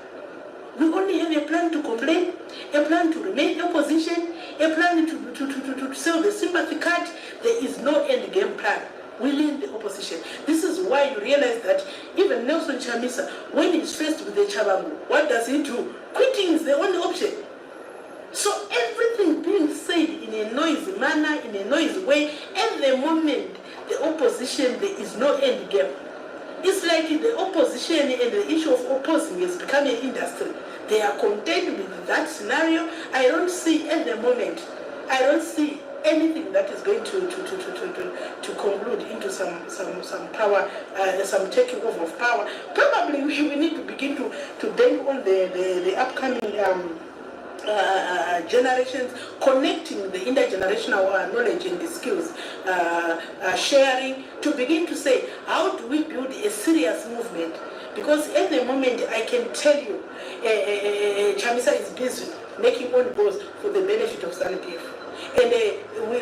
We only have a plan to complain, a plan to remain opposition, a plan to sell the sympathy card. There is no end game plan within the opposition. This is why you realize that even Nelson Chamisa, when he's faced with the Chabangu, what does he do? Quitting is the only option. So everything being said in a noisy manner, in a noisy way, at the moment, the opposition, there is no end game. It's like the opposition and the issue of opposing has become an industry. They are content with that scenario. I don't see at the moment, I don't see anything that is going to conclude into some power, some taking over of power. Probably we need to begin to bank on the upcoming generations, connecting the intergenerational knowledge and the skills, sharing, to begin to say, how do we build a serious movement? Because at the moment, I can tell you, Chamisa is busy making on goals for the benefit of ZANU-PF. And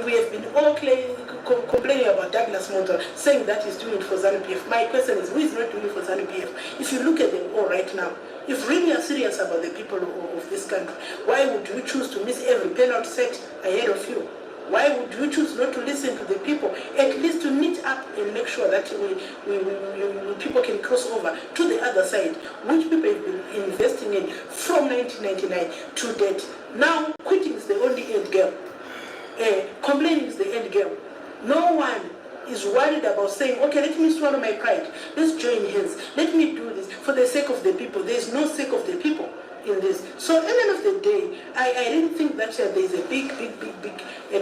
we have been all complaining about Douglas Monton, saying that he's doing it for ZANU-PF. My question is, who is not doing it for ZANU-PF? If you look at them all right now, if really are serious about the people of this country, why would you choose to miss every penalty set ahead of you? Why would you choose not to listen to the people, at least to meet up and make sure that people can cross over to the other side, which people have been investing in from 1999 to date? Now, quitting is the only end game. Complaining is the end game. No one is worried about saying, okay, let me swallow my pride. Let's join hands. Let me do this for the sake of the people. There is no sake of the people in this. So at the end of the day, I really think that there is a big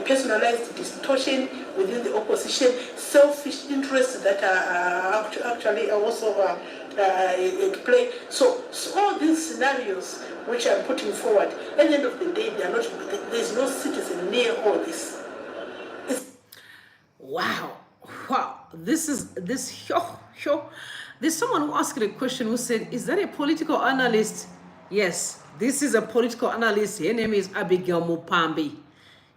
personalized distortion within the opposition, selfish interests that are actually also at play. So all these scenarios which I'm putting forward, at the end of the day, there is no citizen near all this. Wow. There's someone who asked a question who said, is that a political analyst? Yes, this is a political analyst. Her name is Abigail Mupambi.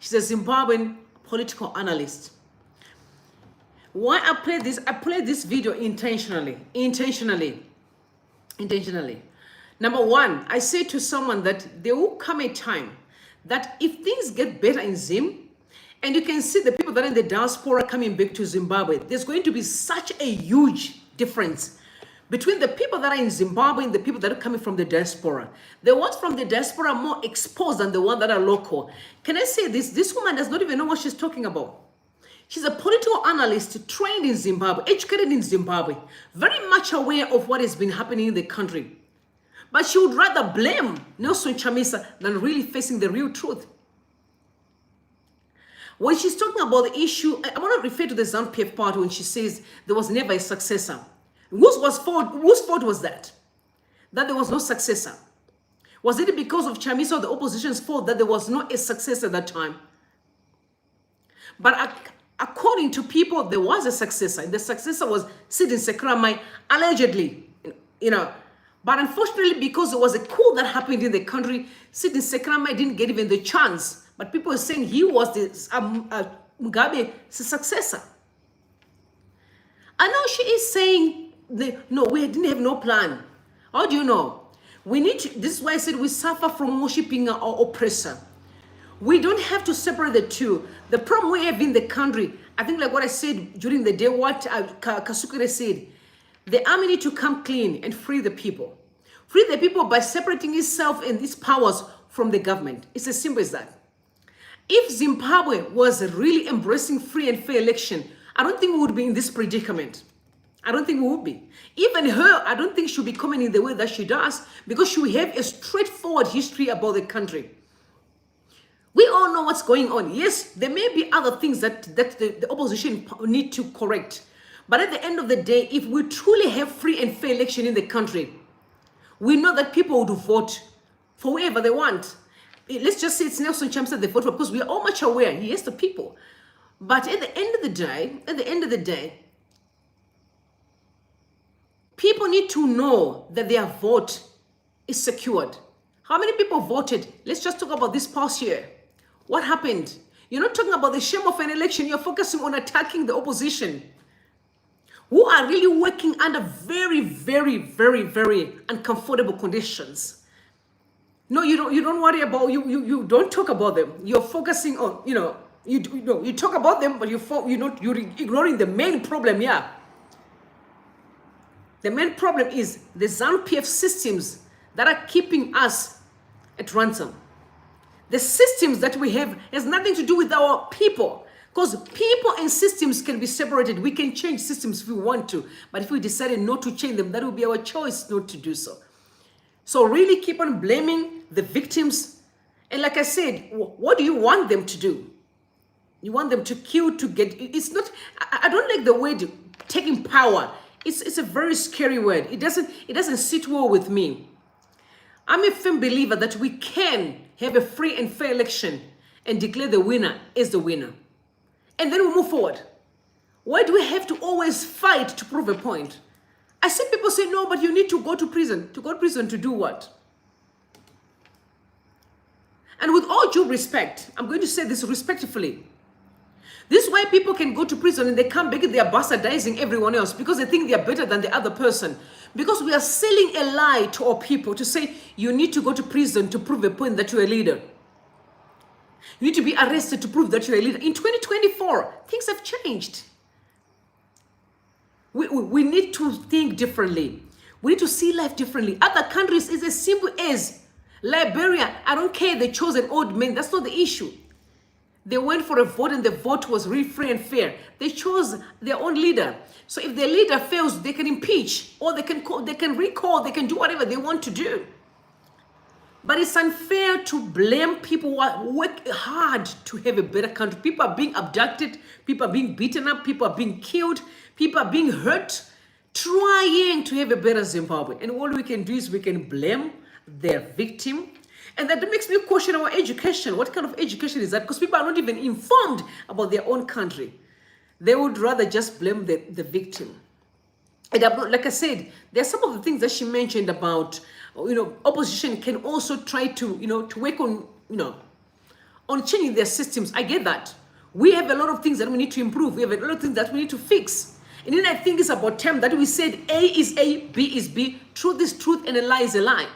She's a Zimbabwean political analyst. Why I played this video intentionally. Number one, I say to someone that there will come a time that if things get better in Zim, and you can see the people that are in the diaspora coming back to Zimbabwe, there's going to be such a huge difference between the people that are in Zimbabwe and the people that are coming from the diaspora. The ones from the diaspora are more exposed than the ones that are local. Can I say this? This woman does not even know what she's talking about. She's a political analyst trained in Zimbabwe, educated in Zimbabwe, very much aware of what has been happening in the country. But she would rather blame Nelson Chamisa than really facing the real truth. When she's talking about the issue, I want to refer to the ZANU-PF part when she says there was never a successor. Whose fault was that? That there was no successor? Was it because of Chamisa or the opposition's fault that there was not a successor at that time? But according to people, there was a successor. And the successor was Sidin Sekramai, allegedly, But unfortunately, because it was a coup that happened in the country, Sidin Sekramai didn't get even the chance. But people are saying he was the Mugabe's successor. And now she is saying, no, we didn't have no plan. How do you know? This is why I said we suffer from worshipping our oppressor. We don't have to separate the two. The problem we have in the country, I think like what I said during the day, what Kasukere said, the army need to come clean and free the people. Free the people by separating itself and its powers from the government. It's as simple as that. If Zimbabwe was really embracing free and fair election, I don't think we would be in this predicament. I don't think we would be. Even her, I don't think she'll be coming in the way that she does because she will have a straightforward history about the country. We all know what's going on. Yes, there may be other things that the opposition need to correct. But at the end of the day, if we truly have free and fair election in the country, we know that people would vote for whoever they want. let's just say it's Nelson Chamisa they vote for, because we are all much aware he is the people. But at the end of the day, people need to know that their vote is secured. How many people voted? Let's just talk about this past year. What happened? You're not talking about the shame of an election. You're focusing on attacking the opposition, who are really working under very, very, very, very uncomfortable conditions. No, you don't worry about, you don't talk about them. You're focusing on, you talk about them, but you're ignoring the main problem. Yeah. The main problem is the ZANU-PF systems that are keeping us at ransom. The systems that we have has nothing to do with our people, because people and systems can be separated. We can change systems if we want to, but if we decided not to change them, that will be our choice not to do so. So really keep on blaming the victims. And like I said, what do you want them to do? You want them to kill, to get, it's not, I don't like the word taking power. It's a very scary word. It doesn't sit well with me. I'm a firm believer that we can have a free and fair election and declare the winner as the winner. And then we move forward. Why do we have to always fight to prove a point? I see people say, no, but you need to go to prison. To go to prison to do what? And with all due respect, I'm going to say this respectfully. This is why people can go to prison and they come back and they are bastardizing everyone else, because they think they are better than the other person. Because we are selling a lie to our people to say, you need to go to prison to prove a point that you're a leader. You need to be arrested to prove that you're a leader. In 2024, things have changed. We need to think differently. We need to see life differently. Other countries is as simple as Liberia. I don't care, they chose an old man. That's not the issue. They went for a vote and the vote was really free and fair. They chose their own leader. So if their leader fails, they can impeach, or they can recall, they can do whatever they want to do. But it's unfair to blame people who work hard to have a better country. People are being abducted, people are being beaten up, people are being killed, people are being hurt, trying to have a better Zimbabwe. And all we can do is we can blame their victim. And that makes me question our education. What kind of education is that? Because people are not even informed about their own country. They would rather just blame the victim. And like I said, there are some of the things that she mentioned about, opposition can also try to, to work on, on changing their systems. I get that. We have a lot of things that we need to improve. We have a lot of things that we need to fix. And then I think it's about time that we said A is A, B is B, truth is truth, and a lie is a lie.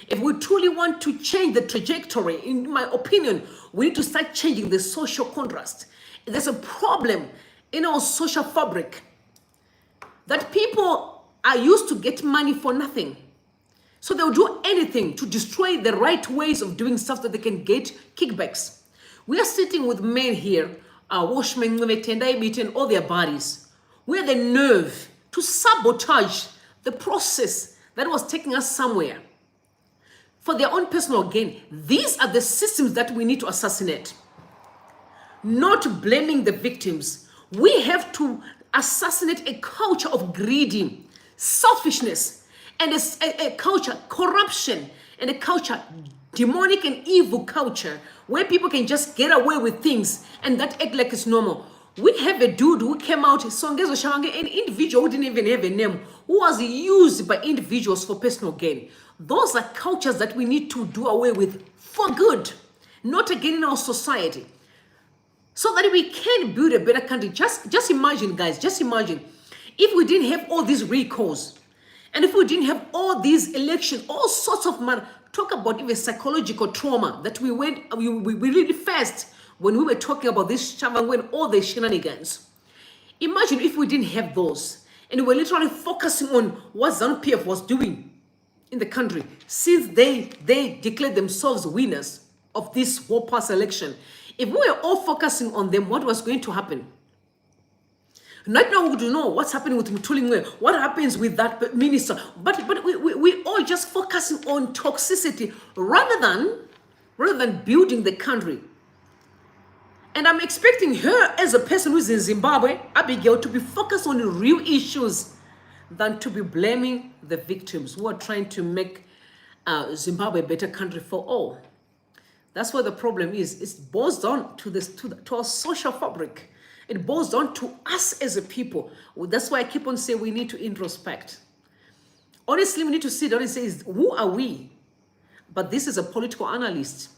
If we truly want to change the trajectory, in my opinion, we need to start changing the social contrast. There's a problem in our social fabric that people are used to get money for nothing. So they'll do anything to destroy the right ways of doing stuff that they can get kickbacks. We are sitting with men here, washmen, Tendai, Biti, and all their bodies. We have the nerve to sabotage the process that was taking us somewhere for their own personal gain. These are the systems that we need to assassinate. Not blaming the victims. We have to assassinate a culture of greedy, selfishness, and a culture, corruption, and a culture, demonic and evil culture, where people can just get away with things and that act like it's normal. We have a dude who came out, an individual who didn't even have a name, who was used by individuals for personal gain. Those are cultures that we need to do away with for good, not again in our society, so that we can build a better country. Just imagine, guys, just imagine if we didn't have all these recalls, and if we didn't have all these elections, all sorts of talk about even psychological trauma that we really faced when we were talking about this shaman, when all the shenanigans. Imagine if we didn't have those, and we were literally focusing on what ZANU-PF was doing in the country since they declared themselves winners of this war pass election. If we were all focusing on them, what was going to happen? Right now we do know what's happening with Mutulingwe, what happens with that minister, but we all just focusing on toxicity rather than building the country. And I'm expecting her as a person who's in Zimbabwe, Abigail, to be focused on the real issues than to be blaming the victims who are trying to make Zimbabwe a better country for all. That's where the problem is. It boils down to this, to our social fabric. It boils down to us as a people. That's why I keep on saying we need to introspect. Honestly, we need to sit down and say, who are we? But this is a political analyst.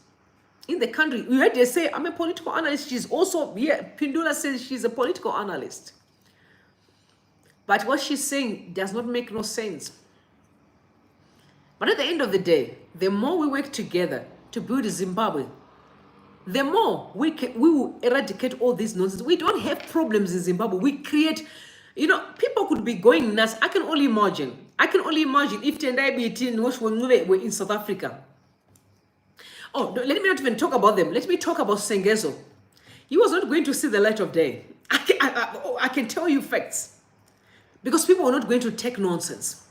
In the country, you heard they say, I'm a political analyst. She's also, yeah, Pindula says she's a political analyst. But what she's saying does not make no sense. But at the end of the day, the more we work together to build Zimbabwe, the more we will eradicate all this nonsense. We don't have problems in Zimbabwe. We create, people could be going nuts. I can only imagine if Tendai, Biti, and Ncube were in South Africa. Oh, let me not even talk about them. Let me talk about Sengezo. He was not going to see the light of day. I can tell you facts. Because people are not going to take nonsense.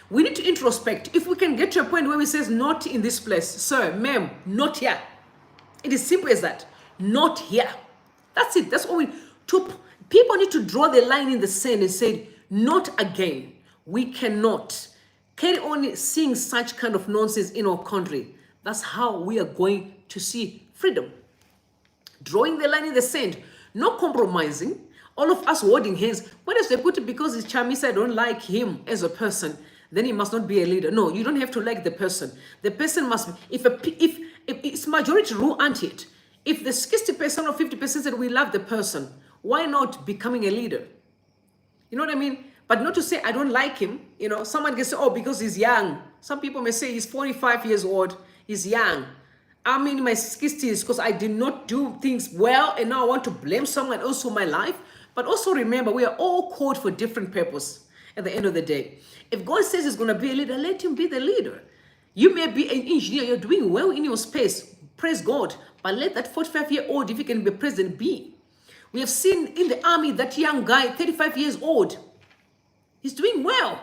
We need to introspect. If we can get to a point where we say, not in this place, sir, ma'am, not here. It is simple as that. Not here. That's it. That's all we to. People need to draw the line in the sand and say, not again. We cannot carry on seeing such kind of nonsense in our country. That's how we are going to see freedom. Drawing the line in the sand, not compromising. All of us holding hands. What if they put it because it's Chamisa, I don't like him as a person, then he must not be a leader. No, you don't have to like the person. The person must be, if it's majority rule, aren't it? If the 60% or 50% said we love the person, why not becoming a leader? You know what I mean? But not to say I don't like him. Someone can say, oh, because he's young. Some people may say he's 45 years old. He's young. I'm in my 60s because I did not do things well and now I want to blame someone else for my life. But also remember, we are all called for different purpose at the end of the day. If God says he's going to be a leader, let him be the leader. You may be an engineer, you're doing well in your space. Praise God. But let that 45-year-old, if he can be president, be. We have seen in the army that young guy, 35 years old. He's doing well.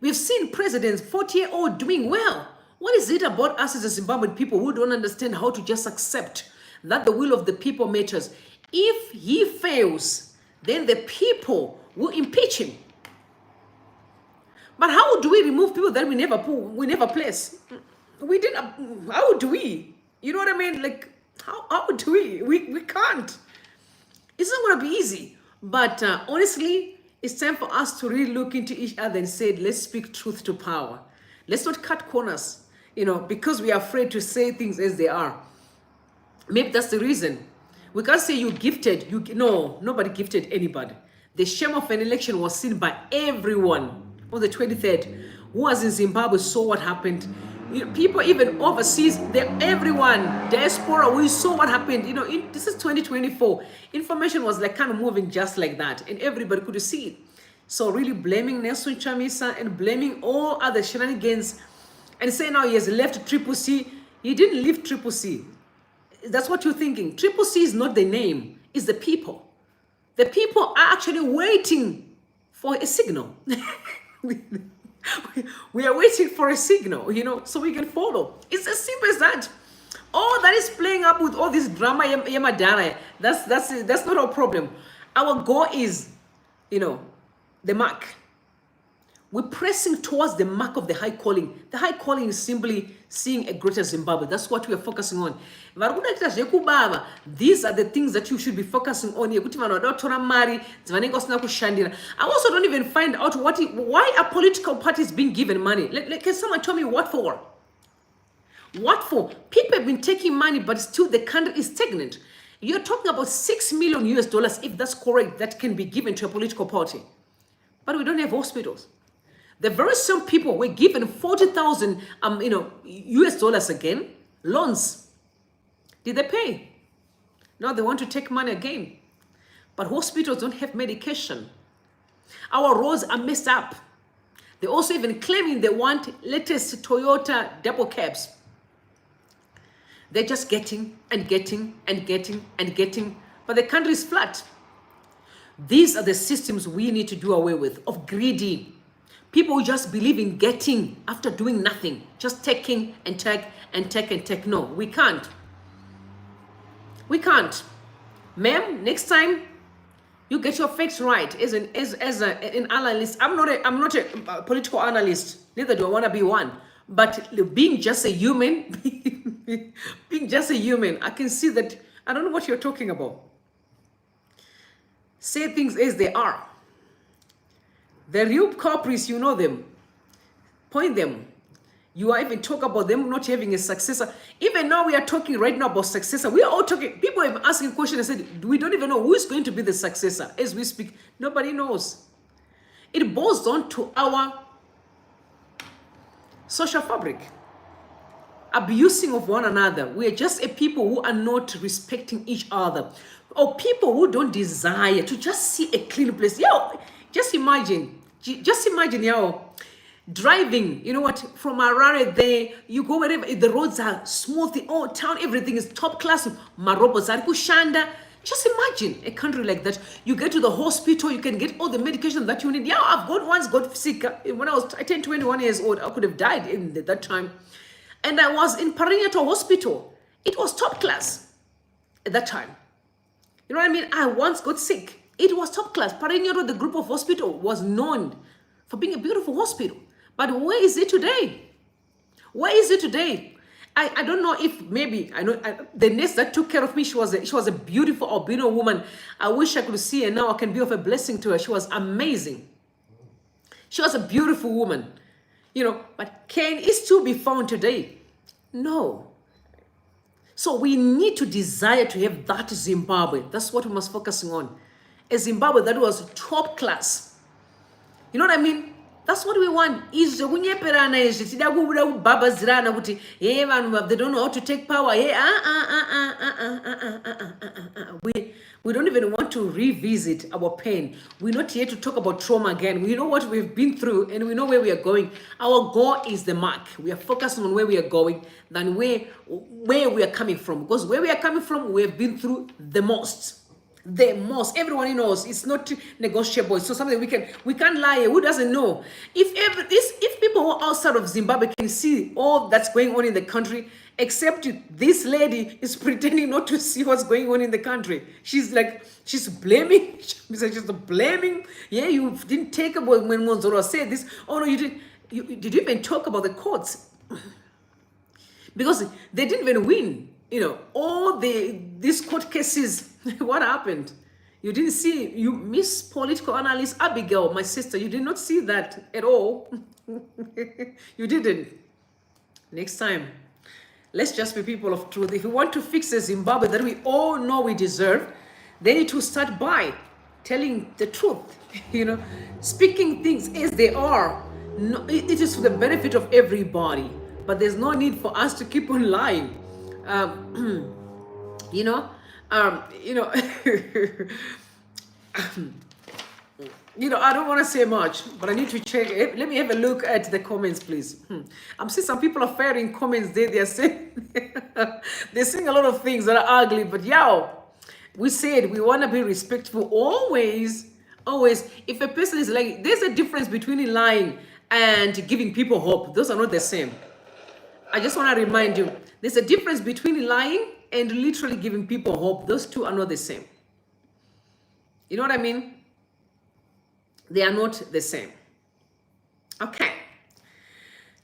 We have seen presidents, 40-year-old, doing well. What is it about us as a Zimbabwean people who don't understand how to just accept that the will of the people matters? If he fails, then the people will impeach him. But how do we remove people that we never place? How do we? You know what I mean? Like, how do we? We can't. It's not going to be easy. But honestly, it's time for us to really look into each other and say, let's speak truth to power. Let's not cut corners, because we are afraid to say things as they are. Maybe that's the reason. We can't say you gifted. No, nobody gifted anybody. The shame of an election was seen by everyone on the 23rd. Who was in Zimbabwe saw what happened. People even overseas, everyone, diaspora, we saw what happened. This is 2024. Information was like kind of moving just like that, and everybody could see it. So really blaming Nelson Chamisa and blaming all other shenanigans and saying now he has left Triple C. He didn't leave Triple C. That's what you're thinking. Triple C is not the name, it's the people. The people are actually waiting for a signal. We are waiting for a signal, so we can follow. It's as simple as that. All that is playing up with all this drama, Yamadara, that's not our problem. Our goal is, the mark. We're pressing towards the mark of the high calling. The high calling is simply seeing a greater Zimbabwe. That's what we are focusing on. These are the things that you should be focusing on. I also don't even find out why are political parties being given money. Can someone tell me what for? What for? People have been taking money, but still the country is stagnant. You're talking about $6 million US, if that's correct, that can be given to a political party. But we don't have hospitals. The very same people were given 40,000 US dollars again, loans. Did they pay? Now they want to take money again. But hospitals don't have medication. Our roads are messed up. They're also even claiming they want latest Toyota double cabs. They're just getting and getting and getting and getting, but the country is flat. These are the systems we need to do away with, of greedy. People who just believe in getting after doing nothing, just taking and take and take and take. No, we can't. We can't. Ma'am, next time you get your facts right as an analyst. I'm not a political analyst. Neither do I want to be one. But being just a human, Being just a human, I can see that. I don't know what you're talking about. Say things as they are. The real culprits, you know them. Point them. You are even talk about them not having a successor. Even now we are talking right now about successor. We are all talking. People are asking questions and said, we don't even know who is going to be the successor as we speak. Nobody knows. It boils down to our social fabric. Abusing of one another. We are just a people who are not respecting each other. Or people who don't desire to just see a clean place. Yo, just imagine, yo, driving, you know what, from Harare there, you go wherever, the roads are smooth, the old town, everything is top class, marobos are kushanda. Just imagine a country like that. You get to the hospital, you can get all the medication that you need. Yeah, I've got sick. When I turned 21 years old, I could have died in that time. And I was in Parinyato Hospital. It was top class at that time. You know what I mean? I once got sick. It was top class. Parinyato, the group of hospital, was known for being a beautiful hospital. But where is it today? Where is it today? I don't know if maybe, the nurse that took care of me, she was a beautiful albino woman. I wish I could see her now. I can be of a blessing to her. She was amazing. She was a beautiful woman. You know, but can it still be found today? No. So we need to desire to have that Zimbabwe. That's what we must focus on. A Zimbabwe that was top class. You know what I mean? That's what we want. Is they don't know how to take power. We don't even want to revisit our pain. We're not here to talk about trauma again. We know what we've been through and we know where we are going. Our goal is the mark. We are focusing on where we are going than where we are coming from. Because where we are coming from, we have been through the most. The most. Everyone knows it's not negotiable. It's not something we can't lie. Who doesn't know? If people who are outside of Zimbabwe can see all that's going on in the country, except this lady is pretending not to see what's going on in the country. She's blaming. She's blaming. Yeah, you didn't take about when Monzoro said this. Oh no, you didn't. Did you even talk about the courts? Because they didn't even win. You know, all these court cases. What happened? You didn't see, you miss political analyst Abigail, my sister. You did not see that at all. You didn't. Next time, let's just be people of truth. If we want to fix a Zimbabwe that we all know we deserve, they need to start by telling the truth, you know, speaking things as they are. No, it is for the benefit of everybody, but there's no need for us to keep on lying. You know, you know, you know, I don't want to say much, but I need to check. Let me have a look at the comments, please. I'm seeing some people are firing comments there. They're saying they're saying a lot of things that are ugly, but yo, we said we want to be respectful always. Always. If a person is lying, there's a difference between lying and giving people hope. Those are not the same. I just want to remind you, there's a difference between lying and literally giving people hope. Those two are not the same. You know what I mean? They are not the same. Okay.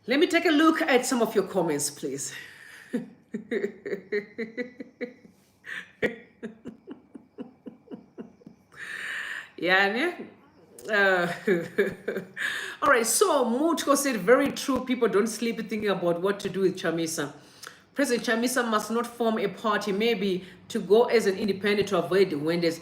Let me take a look at some of your comments, please. Yeah. All right, so Mutko said, very true. People don't sleep thinking about what to do with Chamisa. President Chamisa must not form a party, maybe to go as an independent to avoid the Wendes.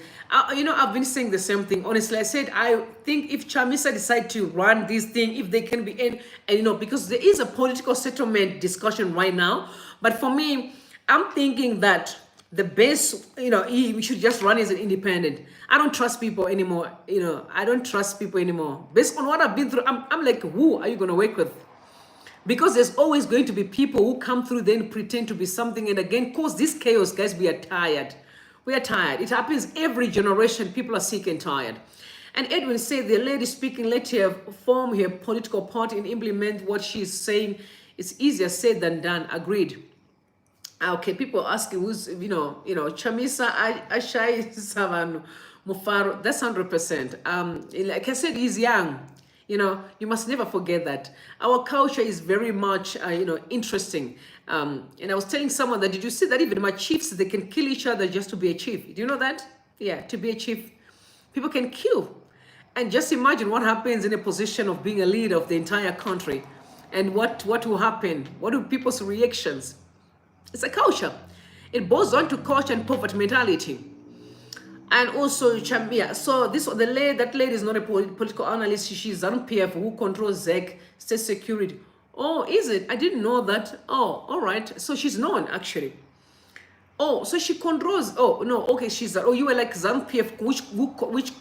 You know, I've been saying the same thing. Honestly, I said, I think if Chamisa decide to run this thing, if they can be in, and you know, because there is a political settlement discussion right now. But for me, I'm thinking that the best, you know, we should just run as an independent. I don't trust people anymore. You know, I don't trust people anymore. Based on what I've been through, I'm like, who are you going to work with? Because there's always going to be people who come through then pretend to be something and again cause this chaos, guys. We are tired. We are tired. It happens every generation. People are sick and tired. And Edwin said the lady speaking, let her form her political party and implement what she's saying. It's easier said than done. Agreed. Okay, people asking who's, you know, Chamisa, Ashai, Savano, Mufaro, that's 100%. Like I said, he's young. You must never forget that our culture is very much, interesting. And I was telling someone that, did you see that even my chiefs, they can kill each other just to be a chief? Do you know that? Yeah, to be a chief, people can kill. And just imagine what happens in a position of being a leader of the entire country, and what will happen. What are people's reactions? It's a culture. It boils down to culture and poverty mentality. And also, yeah, so that lady is not a political analyst. She's RPF who controls ZEC, state security. Oh, is it? I didn't know that. Oh, all right. So she's known, actually. Oh, so she controls. Oh, no, okay, you were like ZANPF, which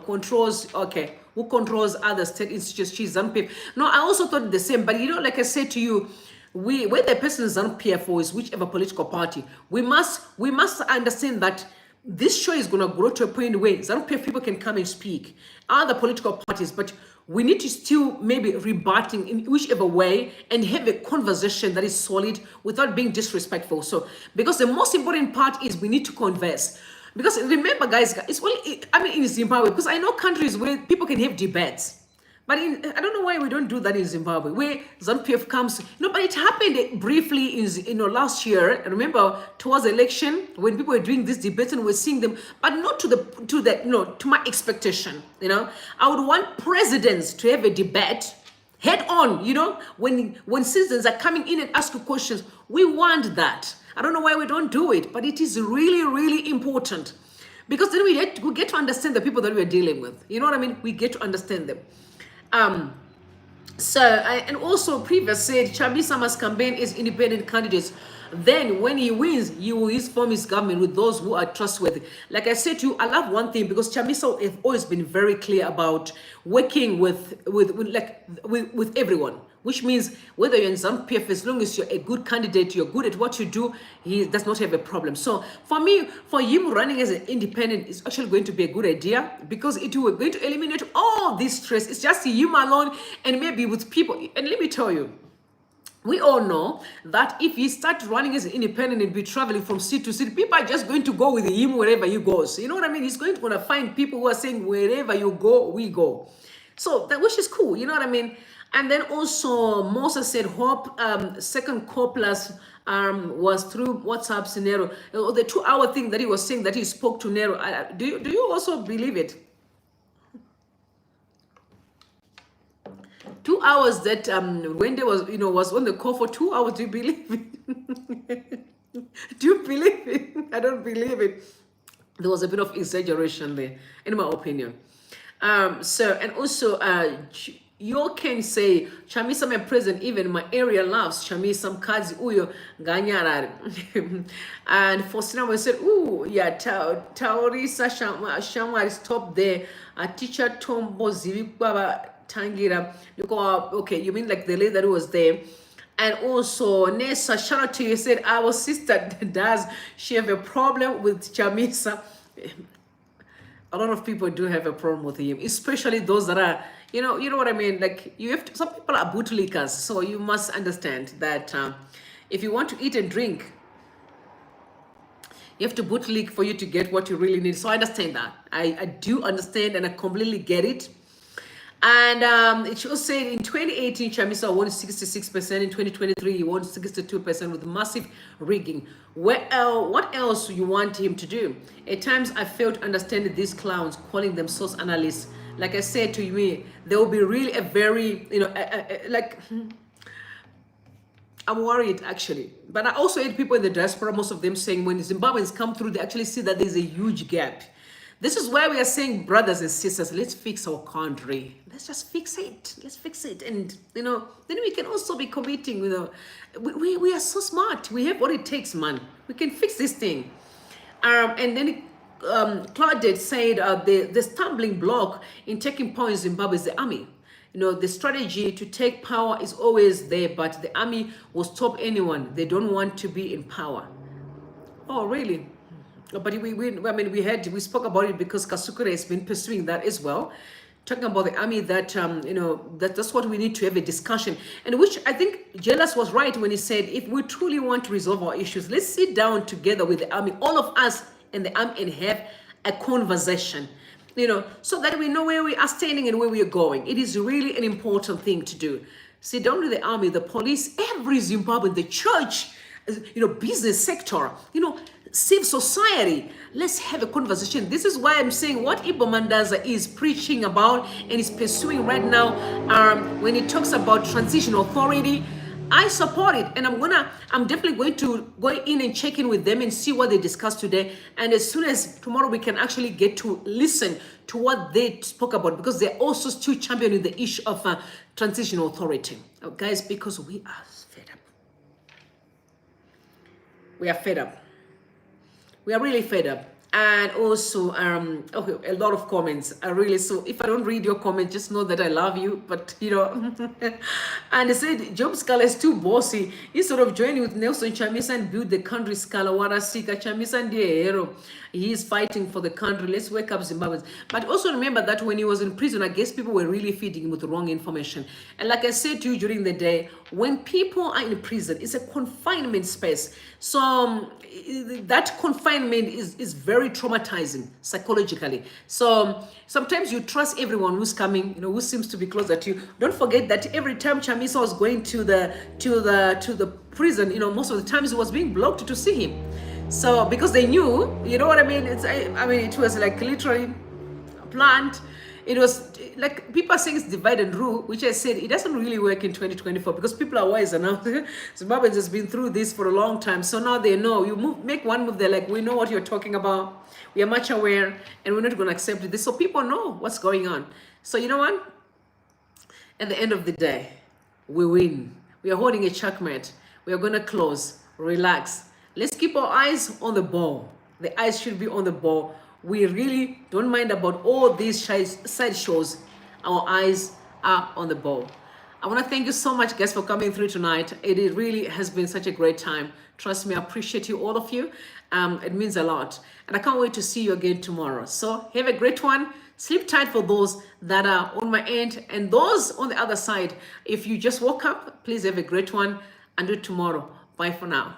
controls, okay, who controls other state institutions. She's ZANPF. No, I also thought the same, but like I said to you, whether the person is ZANPF or is whichever political party, we must understand that this show is going to grow to a point where ZANPF people can come and speak, other political parties, but we need to still maybe rebutting in whichever way and have a conversation that is solid without being disrespectful. So, because the most important part is we need to converse. Because remember, guys, in Zimbabwe, because I know countries where people can have debates. But I don't know why we don't do that in Zimbabwe, where ZANPF comes. But it happened briefly in last year. I remember towards the election when people were doing this debate and we're seeing them, but not to my expectation. I would want presidents to have a debate head on. When citizens are coming in and asking questions, we want that. I don't know why we don't do it, but it is really, really important, because then we get to understand the people that we're dealing with. You know what I mean? We get to understand them. And also previous said Chamisa must campaign as independent candidates. Then when he wins, he will form his government with those who are trustworthy. Like I said to you, I love one thing, because Chamisa has always been very clear about working with everyone, which means whether you're in ZANPF, as long as you're a good candidate, you're good at what you do, he does not have a problem. So for me, for him running as an independent is actually going to be a good idea, because it will going to eliminate all this stress. It's just him alone and maybe with people. And let me tell you, we all know that if he starts running as an independent and be traveling from city to city, people are just going to go with him wherever he goes. You know what I mean? He's going to find people who are saying, wherever you go, we go. So that, which is cool. You know what I mean? And then also Moses said hope second core plus was through WhatsApp scenario. The 2-hour thing that he was saying that he spoke to Nero. Do you also believe it? 2 hours that Wendy was on the call for 2 hours. Do you believe it? Do you believe it? I don't believe it. There was a bit of exaggeration there, in my opinion. And also you can say Chamisa my president, even my area loves Chamisa Mkazi uyo ganyarari. And Faustina we said, ooh, yeah, Taurisa Shamwari stop there. A teacher Tombo Zivibaba Tangira. Okay, you mean like the lady that was there. And also Nessa, shout out to you, said our sister does she have a problem with Chamisa? A lot of people do have a problem with him, especially those that are, you know what I mean? Like some people are bootlickers, so you must understand that if you want to eat and drink, you have to bootlick for you to get what you really need. So I understand that. I do understand and I completely get it. And it should say in 2018, Chamisa won 66%. In 2023, he won 62% with massive rigging. What else do you want him to do? At times, I failed to understand these clowns, calling them source analysts. Like I said to you, there will be really a very, I'm worried actually. But I also had people in the diaspora, most of them saying when Zimbabweans come through, they actually see that there's a huge gap. This is why we are saying, brothers and sisters, let's fix our country. Let's just fix it. Let's fix it. And, then we can also be committing, we are so smart. We have what it takes, man. We can fix this thing. And then Claudette said the stumbling block in taking power in Zimbabwe is the army. The strategy to take power is always there, but the army will stop anyone. They don't want to be in power. Oh, really? But we spoke about it because Kasukure has been pursuing that as well, talking about the army that that's what we need to have a discussion, and which I think Jealous was right when he said if we truly want to resolve our issues, let's sit down together with the army, all of us in the army, and have a conversation. so that we know where we are standing and where we are going. It is really an important thing to do. Sit down with the army, the police, every Zimbabwean, the church, business sector, civil society. Let's have a conversation. This is why I'm saying what Ibo Mandaza is preaching about and is pursuing right now, when he talks about transitional authority. I support it, and I'm definitely going to go in and check in with them and see what they discussed today. And as soon as tomorrow, we can actually get to listen to what they spoke about, because they're also still championing the issue of transitional authority, guys. Because we are fed up. We are fed up. We are really fed up. And also, okay, a lot of comments. So if I don't read your comment, just know that I love you. But, and they said, Job Sikhala is too bossy. Instead of joining with Nelson Chamisa and build the country, Sikhala, Warasika, Chamisa and the hero. He is fighting for the country. Let's wake up Zimbabweans. But also remember that when he was in prison, I guess people were really feeding him with the wrong information. And like I said to you during the day, when people are in prison, it's a confinement space. So that confinement is very traumatizing psychologically. So sometimes you trust everyone who's coming, who seems to be closer to you. Don't forget that every time Chamisa was going to the prison, most of the times he was being blocked to see him. So because they knew, you know what I mean? It was like literally planned. It was like people are saying it's divide and rule, which I said it doesn't really work in 2024 because people are wiser now. Zimbabweans has been through this for a long time, so now they know. You make one move, they're like, we know what you're talking about. We are much aware, and we're not going to accept this. So people know what's going on. So you know what? At the end of the day, we win. We are holding a checkmate. We are going to close. Relax. Let's keep our eyes on the ball. The eyes should be on the ball. We really don't mind about all these side shows. Our eyes are on the ball. I want to thank you so much, guys, for coming through tonight. It really has been such a great time. Trust me, I appreciate you, all of you. It means a lot. And I can't wait to see you again tomorrow. So have a great one. Sleep tight for those that are on my end. And those on the other side, if you just woke up, please have a great one. And do it tomorrow. Bye for now.